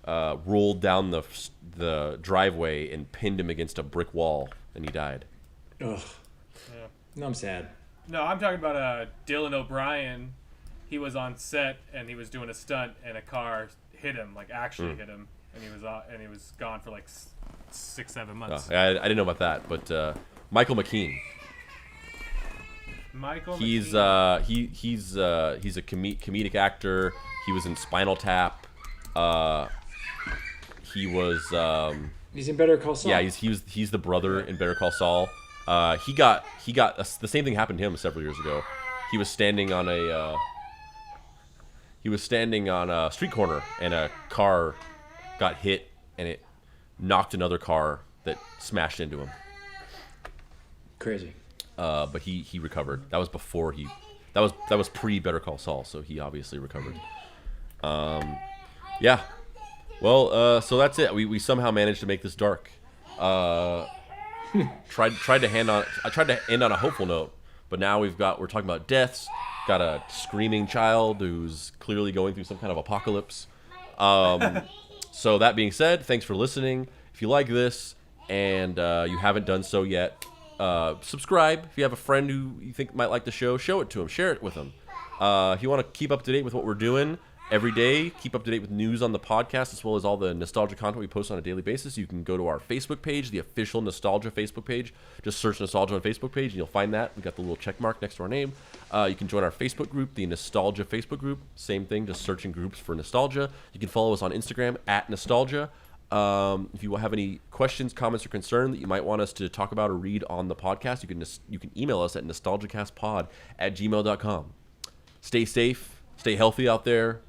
rolled down the driveway and pinned him against a brick wall, and he died. Ugh. Yeah. No, I'm sad. No, I'm talking about Dylan O'Brien. He was on set and he was doing a stunt, and a car hit him, like actually hit him, and he was gone for like 6-7 months. I didn't know about that, but Michael McKean. He's a comedic actor. He was in Spinal Tap. He was. He's in Better Call Saul. Yeah, he's the brother in Better Call Saul. He got the same thing happened to him several years ago. He was standing on a street corner, and a car got hit, and it knocked another car that smashed into him. Crazy. But he recovered. That was before that was pre Better Call Saul, so he obviously recovered. Yeah. Well, so that's it. We somehow managed to make this dark. Tried to end on a hopeful note, but now we're talking about deaths. Got a screaming child who's clearly going through some kind of apocalypse. So that being said, thanks for listening. If you like this and you haven't done so yet, subscribe. If you have a friend who you think might like the show, show it to him. Share it with him. If you want to keep up to date with what we're doing every day, keep up to date with news on the podcast, as well as all the nostalgia content we post on a daily basis, you can go to our Facebook page, the official Nostalgia Facebook page. Just search Nostalgia on Facebook page, and you'll find that. We've got the little check mark next to our name. You can join our Facebook group, the Nostalgia Facebook group. Same thing, just searching groups for Nostalgia. You can follow us on Instagram, @Nostalgia. If you have any questions, comments, or concern that you might want us to talk about or read on the podcast, you can email us at nostalgicastpod@gmail.com. Stay safe, stay healthy out there.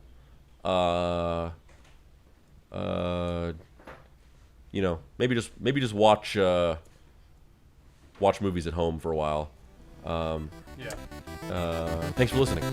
Maybe just watch movies at home for a while. Thanks for listening.